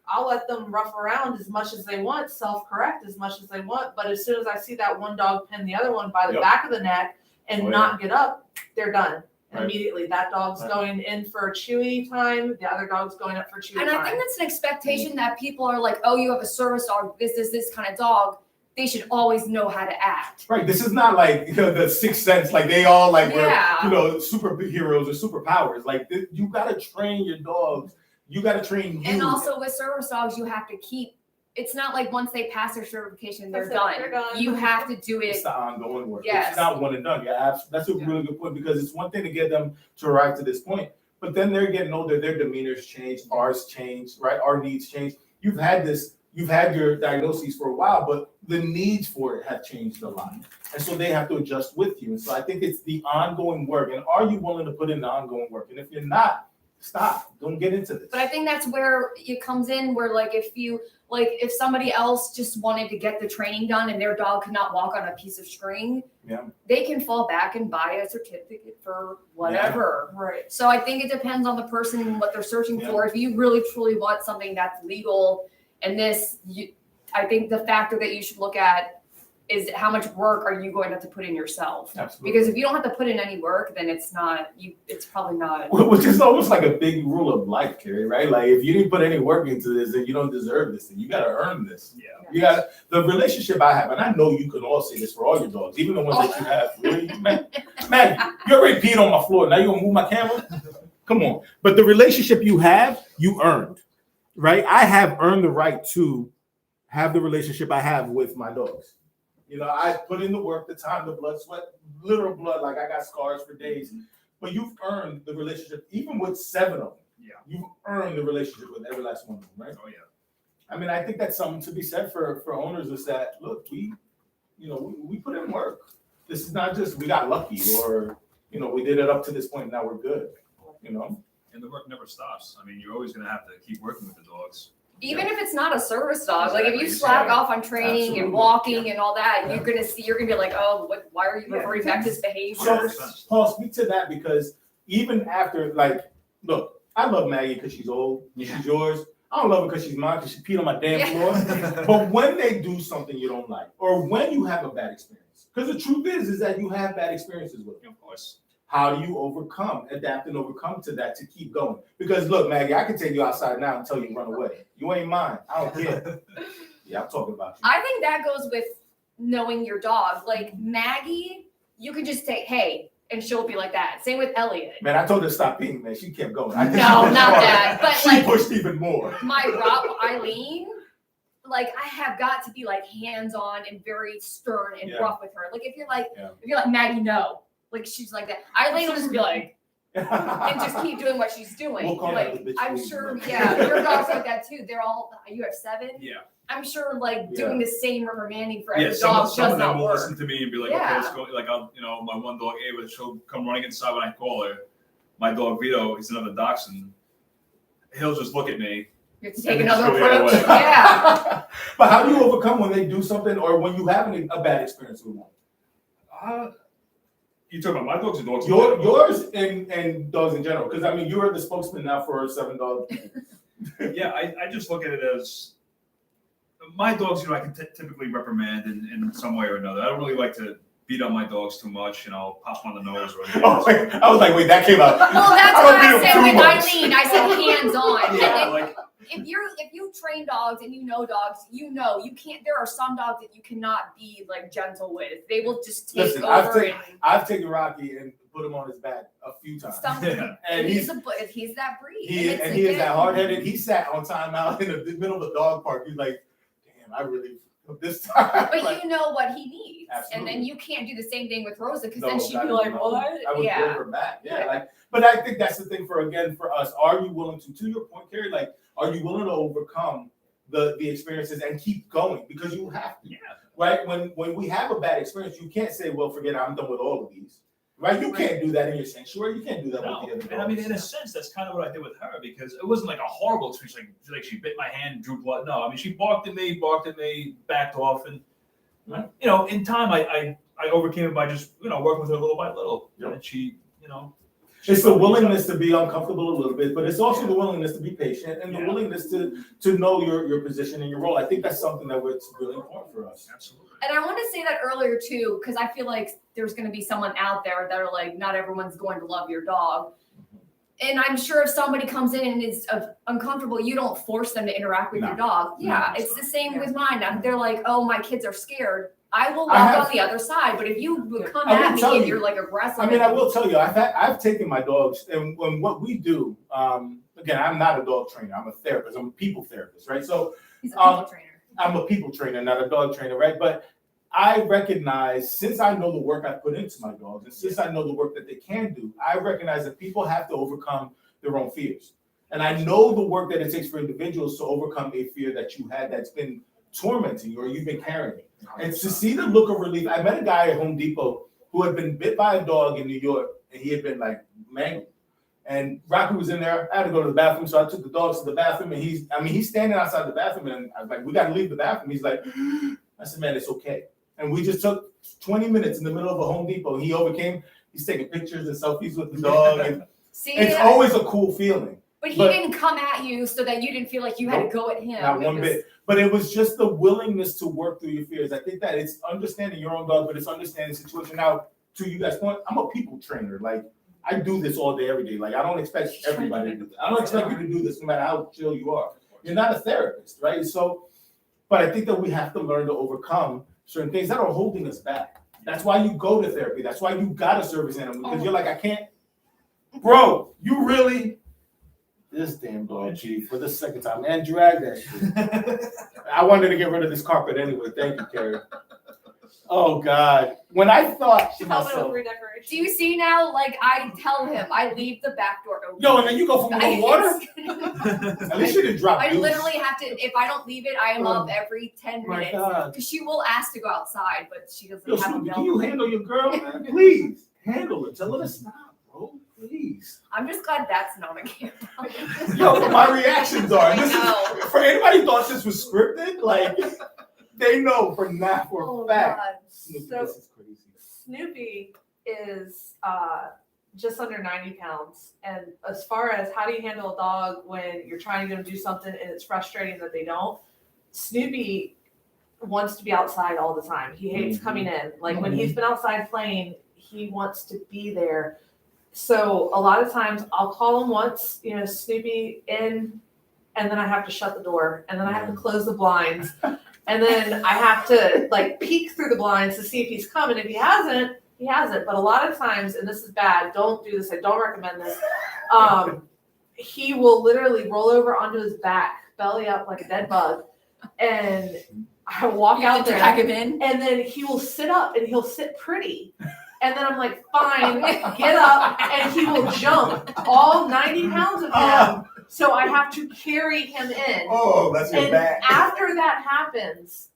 I'll let them rough around as much as they want, self-correct as much as they want. But as soon as I see that one dog pin the other one by the Yep. back of the neck and Oh, not get up, they're done. And Right. immediately that dog's Right. going in for chewy time, the other dog's going up for chewy And time. I think that's an expectation that people are like, "Oh, you have a service dog. This kind of dog. They should always know how to act." Right. This is not like the Sixth Sense. Like they all like Yeah. were superheroes or superpowers. Like you gotta train your dogs. You gotta train you. And also with service dogs, you have to keep. It's not like once they pass their certification, they're That's it, done. they're done. You have to do It's it. the ongoing work. Yes. It's not one and done. Yeah, that's a really good point because it's one thing to get them to arrive to this point, but then they're getting older. Their demeanors change, ours change, right? Our needs change. You've had your diagnoses for a while, but the needs for it have changed a lot, and so they have to adjust with you. And so I think it's the ongoing work. And are you willing to put in the ongoing work? And if you're not, stop. Don't get into this. But I think that's where it comes in, where if somebody else just wanted to get the training done and their dog could not walk on a piece of string, Yeah. they can fall back and buy a certificate for whatever. Right. So I think it depends on the person and what they're searching Yeah. for. If you really truly want something that's legal, and I think the factor that you should look at is how much work are you going to have to put in yourself? Absolutely. Because if you don't have to put in any work, then it's probably not. Which is almost like a big rule of life, Carrie, right? Like if you didn't put any work into this, then you don't deserve this thing. You got to earn this. Yeah. You got the relationship I have, and I know you can all say this for all your dogs, even the ones that you have. Really, man, you already peed on my floor. Now you gonna move my camera? Come on. But the relationship you have, you earned, right? I have earned the right to have the relationship I have with my dogs. You know, I put in the work, the time, the blood, sweat, literal blood. Like I got scars for days. But you've earned the relationship, even with 7 of them. Yeah. You've earned the relationship with every last one of them, right? Oh yeah. I mean, I think that's something to be said for owners is that, look, we put in work. This is not just we got lucky or, we did it up to this point, now we're good, And the work never stops. I mean, you're always going to have to keep working with the dogs. Even if it's not a service dog, like if you Exactly. slack off on training Absolutely. and walking and all that, Yeah. you're gonna be like, "Oh, why are you Yeah. reverting back to this behavior?" So, 100%. Paul, speak to that because even after, look, I love Maggie because she's old, Yeah. she's yours. I don't love her because she's mine because she peed on my damn Yeah. floor. But when they do something you don't like, or when you have a bad experience, because the truth is that you have bad experiences with them. Of course. How do you adapt and overcome to that to keep going? Because look, Maggie, I can take you outside now and tell you run away. You ain't mine. I don't care. Yeah, I'm talking about you. I think that goes with knowing your dog. Like Maggie, you could just say, "Hey," and she'll be like that. Same with Elliot. Man, I told her to stop peeing, man. She kept going. No, not that, but she like- pushed even more. My Rob Eileen, like I have got to be like hands-on and very stern and Yeah. rough with her. Like if you're like Yeah. Maggie, no. Like she's like that. Eileen will just be like, and just keep doing what she's doing. We'll call that Like the bitch I'm queen. sure, yeah, your dog's like that too. You have 7. Yeah. I'm sure, like Yeah. doing the same reprimanding for Yeah. every Some dog of does them not will work. listen to me and be like, Yeah. okay, let's go. Like, my one dog, Ava, she'll come running inside when I call her. My dog, Vito, he's another dachshund. He'll just look at me. You have to take And just another go the other approach. way. Yeah. But how do you overcome when they do something or when you have a bad experience with one? You talking about my dogs or dogs? Yours and dogs in general, because I mean you're the spokesman now for 7 dogs. Yeah, I just look at it as my dogs. I can typically reprimand in some way or another. I don't really like to beat on my dogs too much. Pop on the nose or anything. Oh, wait, I was like, wait, that came out. Well, that's I what don't I beat 'em said too with much. Eileen. I said hands-on. Yeah, And like if you train dogs and you know dogs, you can't. There are some dogs that you cannot be like gentle with. They will just take Listen, over I've taken Rocky and put him on his back a few times. Yeah. And he's that breed. he is that hard-headed. He sat on timeout in the middle of a dog park. He's like, damn, I really this time. But Like, you know what he needs, Absolutely. and then you can't do the same thing with Rosa because no, then she'd I be don't like, know. "What?" I would Yeah. pull her back. Yeah, but I think that's the thing for us. Are you willing to your point, Carrie? Like, are you willing to overcome the experiences and keep going because you have to. Yeah. Right? When we have a bad experience, you can't say, well, forget it, I'm done with all of these. Right? You can't do that in your sanctuary. You can't do that No, with the other dogs. and I mean, in a sense, that's kind of what I did with her because it wasn't like a horrible experience. Like she bit my hand, drew blood. No, I mean, she barked at me, backed off, and you know, in time, I overcame it by just working with her little by little, and she, It's the willingness to be uncomfortable a little bit, but it's also the willingness to be patient and the willingness to know your position and your role. I think that's something that's really important for us. Absolutely. And I want to say that earlier too, because I feel like there's going to be someone out there that are like, not everyone's going to love your dog. And I'm sure if somebody comes in and is uncomfortable, you don't force them to interact with your dog. Yeah, it's the same with mine. They're like, oh, my kids are scared. I will walk on the other side. But if you would come at me and you're like aggressive. I mean, I will tell you, I've taken my dogs, and what we do, again, I'm not a dog trainer. I'm a therapist. I'm a people therapist, right? So He's a people trainer. I'm a people trainer, not a dog trainer, right? But I recognize, since I know the work I put into my dogs, and since I know the work that they can do, I recognize that people have to overcome their own fears. And I know the work that it takes for individuals to overcome a fear that you had that's been tormenting you or you've been carrying. And to see the look of relief, I met a guy at Home Depot who had been bit by a dog in New York, and he had been like mangled. And Rocky was in there. I had to go to the bathroom, so I took the dogs to the bathroom, and he's standing outside the bathroom, and I was like, "We got to leave the bathroom." He's like, I said, "Man, it's okay." And we just took 20 minutes in the middle of a Home Depot. He overcame. He's taking pictures and selfies with the dog, and it's always a cool feeling. But he didn't come at you so that you didn't feel like you had to go at him. Not one bit. But it was just the willingness to work through your fears. I think that it's understanding your own dog, but it's understanding the situation. Now, to you guys' point, I'm a people trainer. Like, I do this all day, every day. Like, I don't expect everybody to do this. I don't expect you to do this no matter how chill you are. You're not a therapist, right? So, but I think that we have to learn to overcome certain things that are holding us back. That's why you go to therapy. That's why you got a service animal, because you're like, I can't. Bro, you really... This damn dog, Chief, for the second time. Man, drag that shit. I wanted to get rid of this carpet anyway. Thank you, Carrie. Oh, God. When I thought to myself... Do you see now, like, I tell him, I leave the back door open. Yo, and then you go for more water? At least you didn't drop I loose. literally have to, if I don't leave it, I am up every 10 My minutes. God. Because she will ask to go outside, but she doesn't Yo, have a Snoopy, bell. can you handle your girl, man? Please. Handle it. Tell her to stop, bro. Please. I'm just glad that's not on camera. Yo, my reactions are. I know. For anybody who thought this was scripted, like, they know for a fact. God. Snoopy, So- this is crazy. Snoopy is just under 90 pounds. And as far as how do you handle a dog when you're trying to get them to do something and it's frustrating that they don't, Snoopy wants to be outside all the time. He hates coming in. Like when he's been outside playing, he wants to be there. So a lot of times I'll call him once, Snoopy in, and then I have to shut the door, and then I have to close the blinds. And then I have to like peek through the blinds to see if he's coming. If he hasn't, he hasn't. But a lot of times, and this is bad, don't do this. I don't recommend this. He will literally roll over onto his back, belly up like a dead bug. And I walk out there, Drag him in. and then he will sit up and he'll sit pretty. And then I'm like, fine, get up. And he will jump all 90 pounds of him. So I have to carry him in. Oh, that's your And back. after that happens,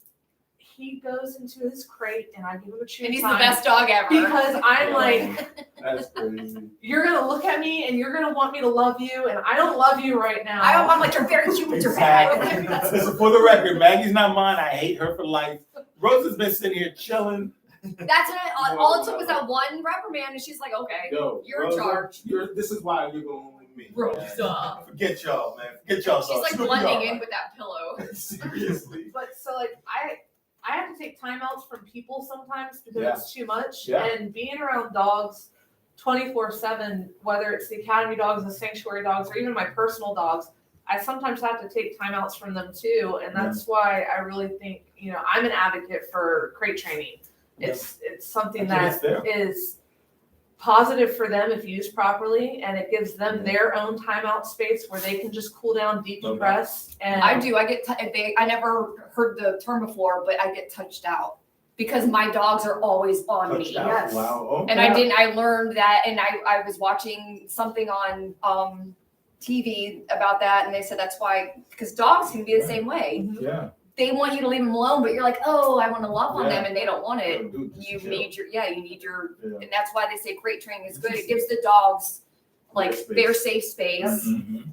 he goes into his crate and I give him a chew And he's time the best dog ever. because I'm like, That's crazy. you're gonna look at me and you're gonna want me to love you, and I don't love you right now. I'm like, you're very cute, but you're bad. Exactly. Listen, for the record, Maggie's not mine. I hate her for life. Rose has been sitting here chilling. That's what all it took was that one reprimand, and she's like, okay, Yo, you're in Rosa, charge. This is why you're going with me. Rosa. Forget y'all, man. Forget y'all. She's like Snoopy, blending y'all. in with that pillow. Seriously. But so like I have to take timeouts from people sometimes because Yeah. it's too much. Yeah. And being around dogs 24/7, whether it's the academy dogs, the sanctuary dogs, or even my personal dogs, I sometimes have to take timeouts from them too. And that's why I really think, I'm an advocate for crate training. It's something I think that is positive for them if used properly, and it gives them their own timeout space where they can just cool down, decompress. And I do. I get. I never heard the term before, but I get touched out because my dogs are always on me. Touchdown. Yes. Wow. Okay. And I learned that, and I was watching something on TV about that, and they said that's why, because dogs can be the same way. Yeah. They want you to leave them alone, but you're like, oh, I want to love on Yeah. them, and they don't want it. Dude, just You chill. need your, yeah, Yeah. and that's why they say crate training is good. It gives the dogs like Their space. their safe space. Mhm.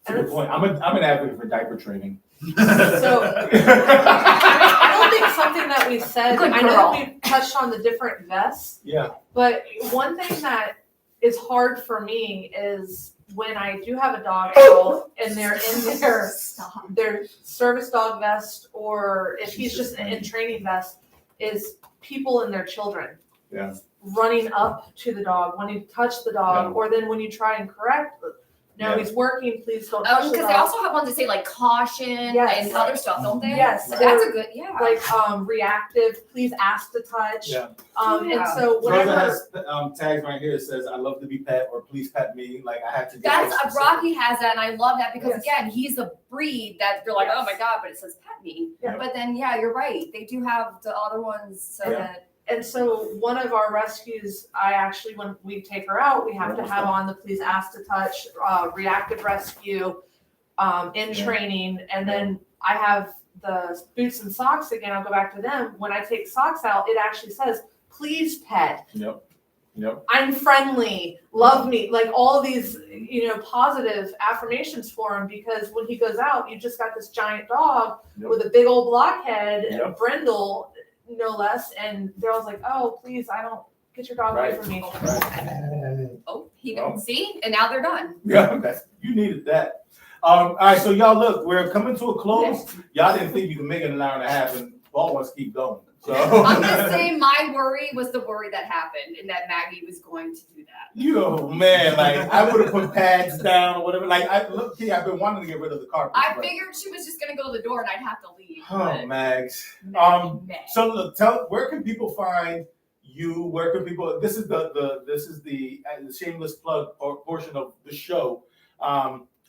That's a good point. I'm an advocate for diaper training. So I don't think something that we said, Good I know girl. that we've touched on the different vests, Yeah. but one thing that is hard for me is when I do have a dog Oh! out and they're in Stop. their service dog vest, or if he's Jesus, just in training vest, is people and their children. Yeah. Running up to the dog, wanting to touch the dog, Yeah. or then when you try and correct, no, Yeah. he's working, please don't touch the Because dog. they also have ones that say like caution Yes. and other stuff, don't they? Yes. So that's a good, yeah. Like reactive, please ask to touch. Yeah. And Yeah. so Rosa whenever has tags right here that says, I love to be pet, or please pet me. Like, I have to get That's those specific. Rocky has that, and I love that because Yes. again, he's a breed that you're like, Yes. oh my god, but it says pet me. Yeah. But then, yeah, you're right. They do have the other ones so Yeah. that and so one of our rescues, I actually, when we take her out, we have to have on the please ask to touch, reactive rescue, in Yeah. training, and then I have the boots and socks again. I'll go back to them. When I take socks out, it actually says, please pet. Yep. Yep. I'm friendly, love me, like all these, positive affirmations for him, because when he goes out, you just got this giant dog Yep. with a big old blockhead and a Yep. brindle, no less, and Daryl's like, oh, please, I don't, get your dog away Right. from me. Right. oh, he Well. didn't see, and now they're done. Yeah, you needed that. All right, so y'all look, we're coming to a close. Y'all didn't think you could make it an hour and a half, and Paul wants to keep going. So I'm gonna say my worry was the worry that happened, and that Maggie was going to do that. Yo, man, like I would have put pads down or whatever. Like I've been wanting to get rid of the carpet. I but- figred she was just gonna go to the door and I'd have to leave. Oh, but Mags. Maggie, Meg. So look, where can people find you? Where can people? This is the shameless plug or portion of the show.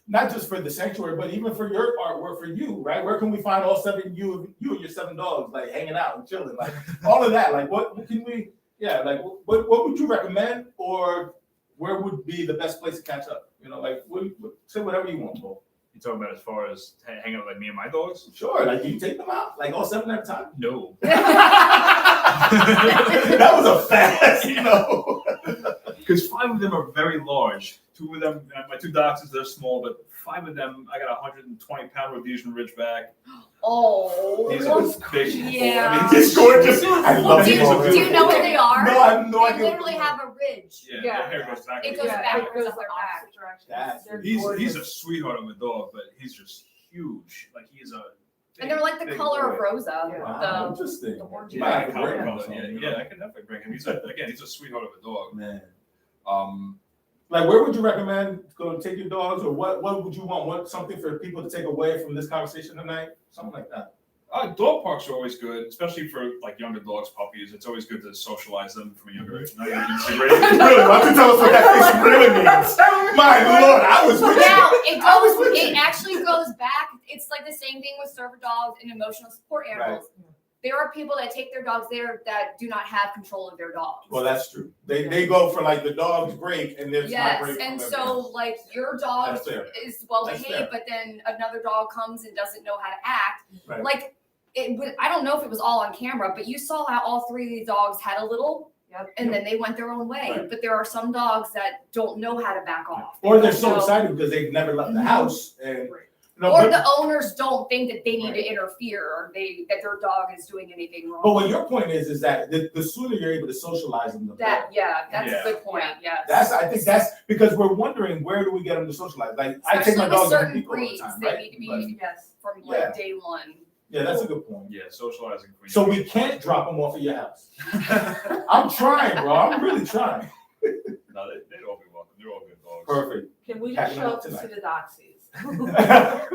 Not just for the sanctuary, but even for your artwork for you, right? Where can we find all seven you and your 7 dogs like hanging out and chilling, like all of that? Like what can we? Yeah, like what would you recommend, or where would be the best place to catch up? Like say whatever you want, Paul. You talking about as far as hanging out with like me and my dogs? Sure, like you take them out, like all 7 at a time. No. That was a fast, Because 5 of them are very large. 2 of them, my 2 dachshunds, they're small, but 5 of them, I got a 120-pound Rhodesian Ridgeback. Oh, These are big. yeah. I mean, It's gorgeous. I love do, these. you, do you know what they are? No, I have no They idea. literally have a ridge. Yeah, Yeah. their hair goes back. It goes Yeah, backwards it goes up the their back. opposite direction. That's- They're He's gorgeous. a sweetheart of a dog, but he's just huge. Like he's a. And they're like the big color boy. of Rosa. Yeah. Wow, interesting. The orange. You might have to color bring him color, sometime, yeah, I could definitely bring him. He's a sweetheart of a dog. Man. Um, Like, where would you recommend go take your dogs, or what would you want? Something for people to take away from this conversation tonight? Something like that. Dog parks are always good, especially for like younger dogs, puppies. It's always good to socialize them from a younger age. Not even Really? Why don't you tell us what that face really means? My Lord, I was with Now you. it I was goes. with It you. actually goes back. It's like the same thing with service dogs and emotional support animals. There are people that take their dogs there that do not have control of their dogs. Well, that's true. They go for like the dog's break, and there's not Yes, break. and from so everything. like your dog That's fair. is well That's behaved, fair. but then another dog comes and doesn't know how to act. Right. Like I don't know if it was all on camera, but you saw how all 3 of these dogs had a little, Yep. and then they went their own way. Right. But there are some dogs that don't know how to back off. Or they're so So- excited because they've never left the house, and Right. Or but, the owners don't think that they need Right. to interfere, or that their dog is doing anything wrong. but what your point is that the sooner you're able to socialize them, the better. That's Yeah. a good point. Yes. I think that's because we're wondering, where do we get them to socialize? Like I take Especially my with dogs on certain people all the breeds, time, they right? need to be But- Yes. from Yeah. like day one. yeah, that's a good point. yeah, socializing. For So we can't drop them off at your house. I'm trying, bro. I'm really trying. No, they'd all be welcome. They're all good dogs. Perfect. Can we just Catching show up up to see tonight. the Doxies?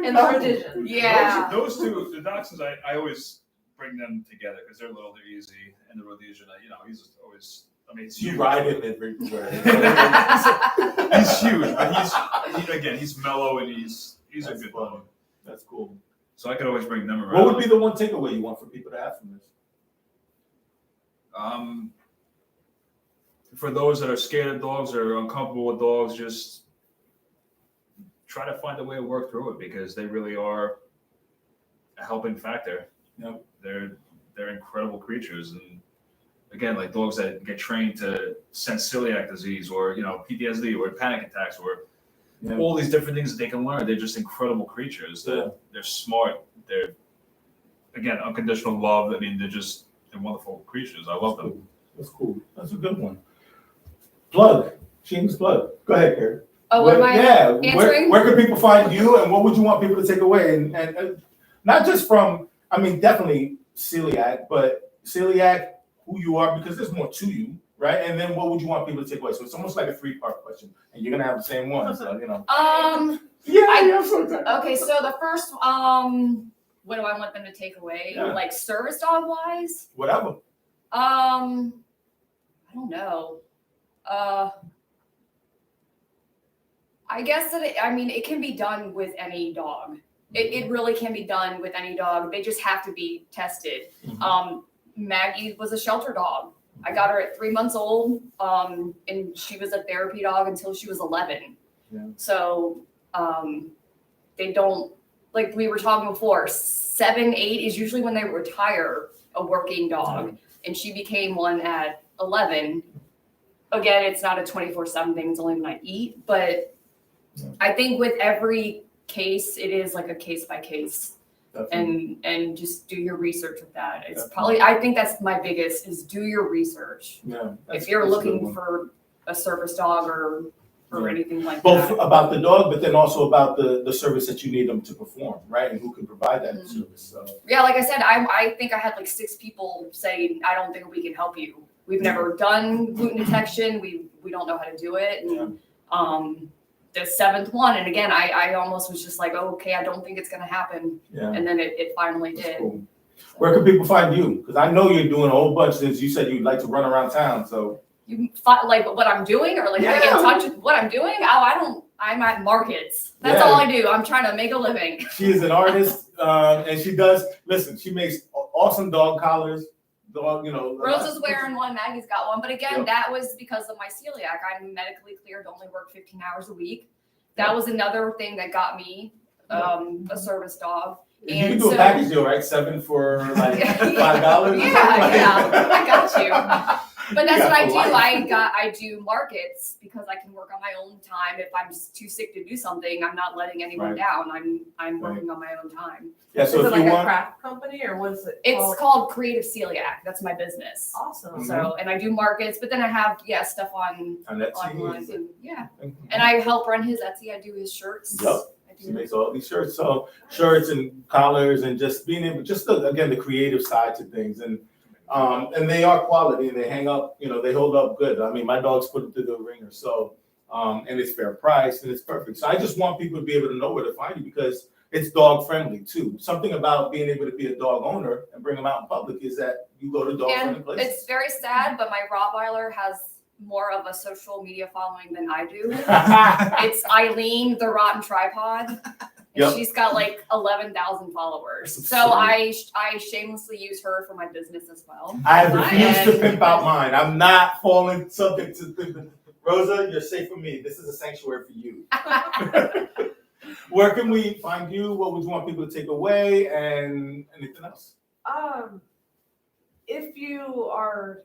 And the Rhodesian. Yeah. Those 2, the dachshunds, I always bring them together because they're little, they're easy, and the Rhodesian, he's just always. I mean, he's You huge. ride him everywhere. He's huge, but he's mellow and he's That's a good fun. dog. That's cool. So I could always bring them around. What would be the one takeaway you want for people to have from this? For those that are scared of dogs or uncomfortable with dogs, just try to find a way to work through it because they really are a helping factor. Yep. They're incredible creatures, and again, like dogs that get trained to sense celiac disease or PTSD or panic attacks or all these different things that they can learn. They're just incredible creatures. They're smart. They're again unconditional love. I mean, they're wonderful creatures. I love them. That's cool. That's a good one. Plug. Shameless plug. Go ahead, Karen. Oh, what am I answering? Where can people find you, and what would you want people to take away? And not just from, I mean, definitely celiac, but celiac, who you are, because there's more to you, right? And then what would you want people to take away? So it's almost like a 3-part question, and you're gonna have the same one. So Okay, so the first, what do I want them to take away? Yeah. Like service dog wise? Whatever. I don't know. I guess that it can be done with any dog. It really can be done with any dog. They just have to be tested. Maggie was a shelter dog. I got her at 3 months old, and she was a therapy dog until she was 11. Yeah. So they don't, like we were talking before, 7, 8 is usually when they retire a working dog, and she became one at 11. Again, it's not a 24/7 thing. It's only when I eat, but I think with every case, it is like a case by case. And just do your research with that. It's probably, I think that's my biggest, is do your research. Yeah. If you're looking for a service dog or anything like both that. about the dog, but then also about the service that you need them to perform, right? And who can provide that service. So yeah, like I said, I think I had like 6 people say, I don't think we can help you. We've never done gluten detection. We don't know how to do it. And the 7th one, and again, I almost was just like, oh, okay, I don't think it's gonna happen. Yeah. And then it finally did. Cool. Where can people find you? Because I know you're doing a whole bunch since you said you'd like to run around town. So you like what I'm doing, or like how to get in touch with what I'm doing? Oh, I'm at markets. That's all I do. I'm trying to make a living. She is an artist, and she does. Listen, she makes awesome dog collars. Dog, Rose is wearing one, Maggie's got one, but again, that was because of my celiac. I'm medically cleared to only work 15 hours a week. That was another thing that got me a service dog. You can do a package deal, right? 7 for like $5. Yeah, I got you. But that's what I do. I do markets because I can work on my own time. If I'm too sick to do something, I'm not letting anyone down. I'm working on my own time. Yeah. So is if it like you a want, craft company or what is it? It's called Creative Celiac. That's my business. Awesome. So, and I do markets, but then I have stuff on Etsy, online and and I help run his Etsy. I do his shirts. Yep. She makes all these shirts, so shirts and collars, and just being able, again, the creative side to things, and they are quality, and they hang up, they hold up good. I mean, my dogs put it through the ringer, so and it's fair price and it's perfect. So I just want people to be able to know where to find you because it's dog friendly too. Something about being able to be a dog owner and bring them out in public is that you go to dog friendly places. It's very sad, but my Rottweiler has more of a social media following than I do. It's Eileen, the Rotten Tripod. And she's got like 11,000 followers. So I shamelessly use her for my business as well. I have refused to pimp out mine. I'm not falling subject to Rosa, you're safe for me. This is a sanctuary for you. Where can we find you? What would you want people to take away, and anything else? If you are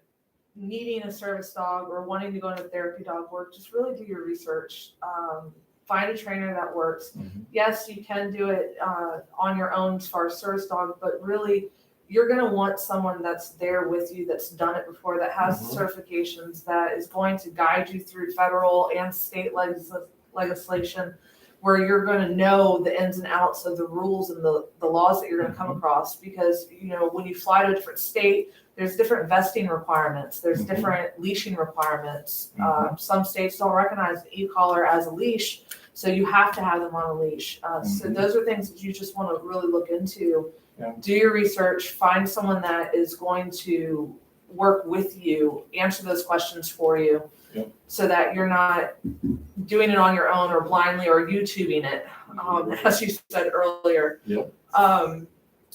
needing a service dog or wanting to go into therapy dog work, just really do your research. Find a trainer that works. Mm-hmm. Yes, you can do it on your own as far as service dog, but really you're going to want someone that's there with you, that's done it before, that has certifications, that is going to guide you through federal and state legislation, where you're going to know the ins and outs of the rules and the laws that you're going to come across. Because, when you fly to a different state, there's different vesting requirements. There's different leashing requirements. Some states don't recognize the e-collar as a leash, so you have to have them on a leash. So those are things that you just want to really look into. Yeah. Do your research, find someone that is going to work with you, answer those questions for you, so that you're not doing it on your own or blindly or YouTubing it, as you said earlier.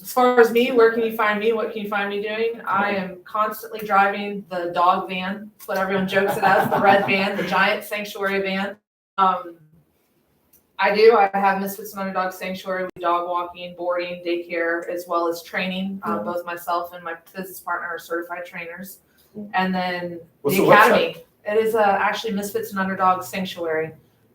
As far as me, where can you find me? What can you find me doing? I am constantly driving the dog van. That's what everyone jokes it as, the red van, the giant sanctuary van. I I do. I have Misfits and Underdogs Sanctuary, dog walking, boarding, daycare, as well as training. Yeah. Both myself and my business partner are certified trainers. Cool. And then What's the the Academy. It is actually Misfits and Underdogs Sanctuary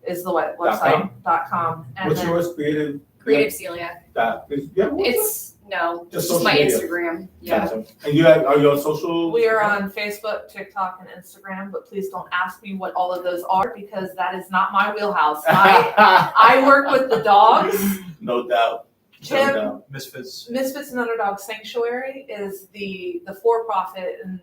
is the website .com. And What's then yours? Creative. Creative Celiac. What's No, Just just my social media. Instagram. Yeah. Gotcha. And are you on social? we are on Facebook, TikTok, and Instagram, but please don't ask me what all of those are because that is not my wheelhouse. I work with the dogs. No doubt. Tim, No doubt. Misfits. Misfits and Underdogs Sanctuary is the for-profit, and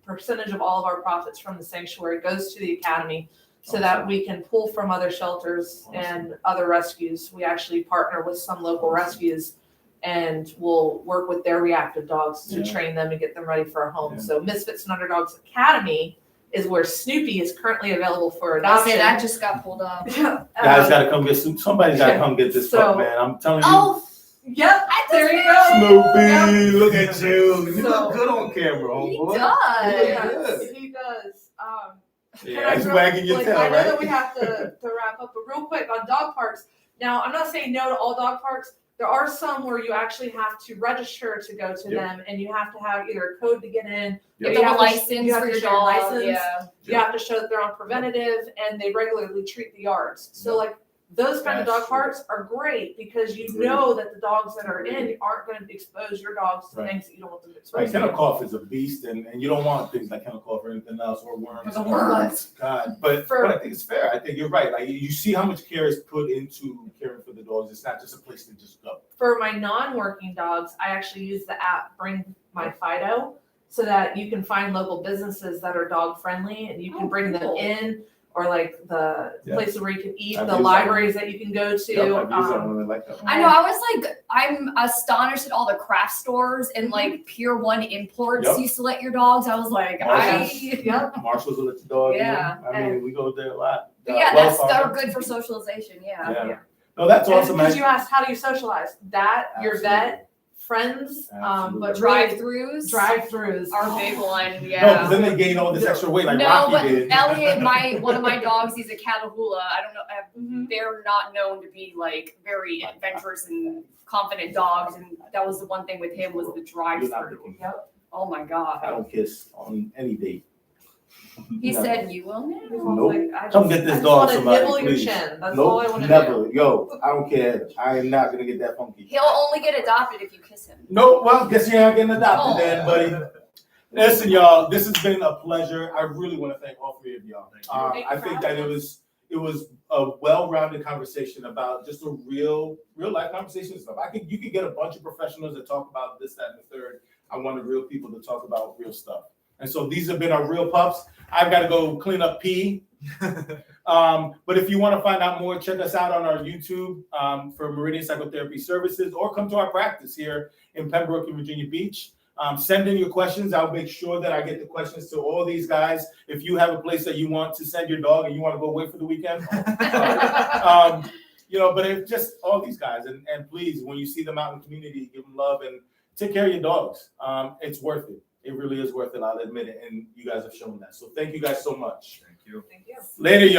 percentage of all of our profits from the sanctuary goes to the academy so that we can pull from other shelters and other rescues. We actually partner with some local rescues and we'll work with their reactive dogs to train them and get them ready for a home. Yeah. So Misfits and Underdogs Academy is where Snoopy is currently available for I adoption. say that just got pulled up. Guys gotta come get somebody's gotta come get this So- pup, man. I'm telling you. Oh, Yep, there you go. Snoopy, look at you. You So- look good on camera, he homeboy. does. Yeah. He does. Yeah, he's wagging your tail, I know right? that we have to wrap up, but real quick on dog parks. Now, I'm not saying no to all dog parks. There are some where you actually have to register to go to Yep. them, and you have to have either a code to get in. Yep. You have a to license you have for to your show dog. license. Yeah. You have to show that they're on preventative, and they regularly treat the yards. So, Yep. like, those kind of That's dog true. parks are great because you Agreed. know that the dogs that are in aren't going to expose your dogs to Right. things that you don't want them to Like expose. kennel cough is a beast, and you don't want things like kennel cough or anything else, or worms. The worms. God, but For- I think it's fair. I think you're right. Like you see how much care is put into caring for the dogs. It's not just a place to just go. For my non-working dogs, I actually use the app Bring My Fido so that you can find local businesses that are dog friendly and you can Oh, bring them cool. in, or like the Yeah. places where you can eat, I've the used that libraries that you can go to. Yep, I've used that one. I like that one. I know. I was like, I'm astonished at all the craft stores and like Pier 1 Imports Yep. used to let your dogs. I was like, Marshalls. Yep. Marshalls will let the dog Yeah. in. I mean, we go there a lot. But yeah, Well, that's Farmer. good for socialization. Yeah. Yeah. No, that's awesome, Because man. you asked, how do you socialize? That, your Absolutely. vet, friends, Absolutely. but really Drive-throughs drive-throughs. are a big one. No, Yeah. because then they gain all this extra weight like No, Rocky but did. Elliot, one of my dogs, he's a Catahoula. I don't know. Mhm. They're not known to be like very adventurous and confident dogs, and that was the one thing with him was the You're not drive-through. picking. Yep. Oh my I god. don't kiss on any date. He Never. said you will now. Nope. Like, I Come just- get this I just dog, wanna somebody, nibble your please. chin. That's all I Nope, want to never. do. Yo, I don't care. I am not gonna get that funky. He'll only get adopted if you kiss him. No, well, guess you're not getting adopted Oh. then, buddy. Listen, y'all, this has been a pleasure. I really want to thank all three of y'all. Thank you. Thank you I for think that having it was a well-rounded conversation about just a real life conversation and stuff. You could get a bunch of professionals that talk about this, that, and the third. I wanted real people to talk about real stuff. And so these have been our real pups. I've got to go clean up pee. But if you want to find out more, check us out on our YouTube for Meridian Psychotherapy Services, or come to our practice here in Pembroke and Virginia Beach. Send in your questions. I'll make sure that I get the questions to all these guys. If you have a place that you want to send your dog and you want to go away for the weekend, but it's just all these guys. And please, when you see them out in the community, give them love and take care of your dogs. It's worth it. It really is worth it. I'll admit it. And you guys have shown that. So thank you guys so much. Thank you. Thank you. Later, y'all.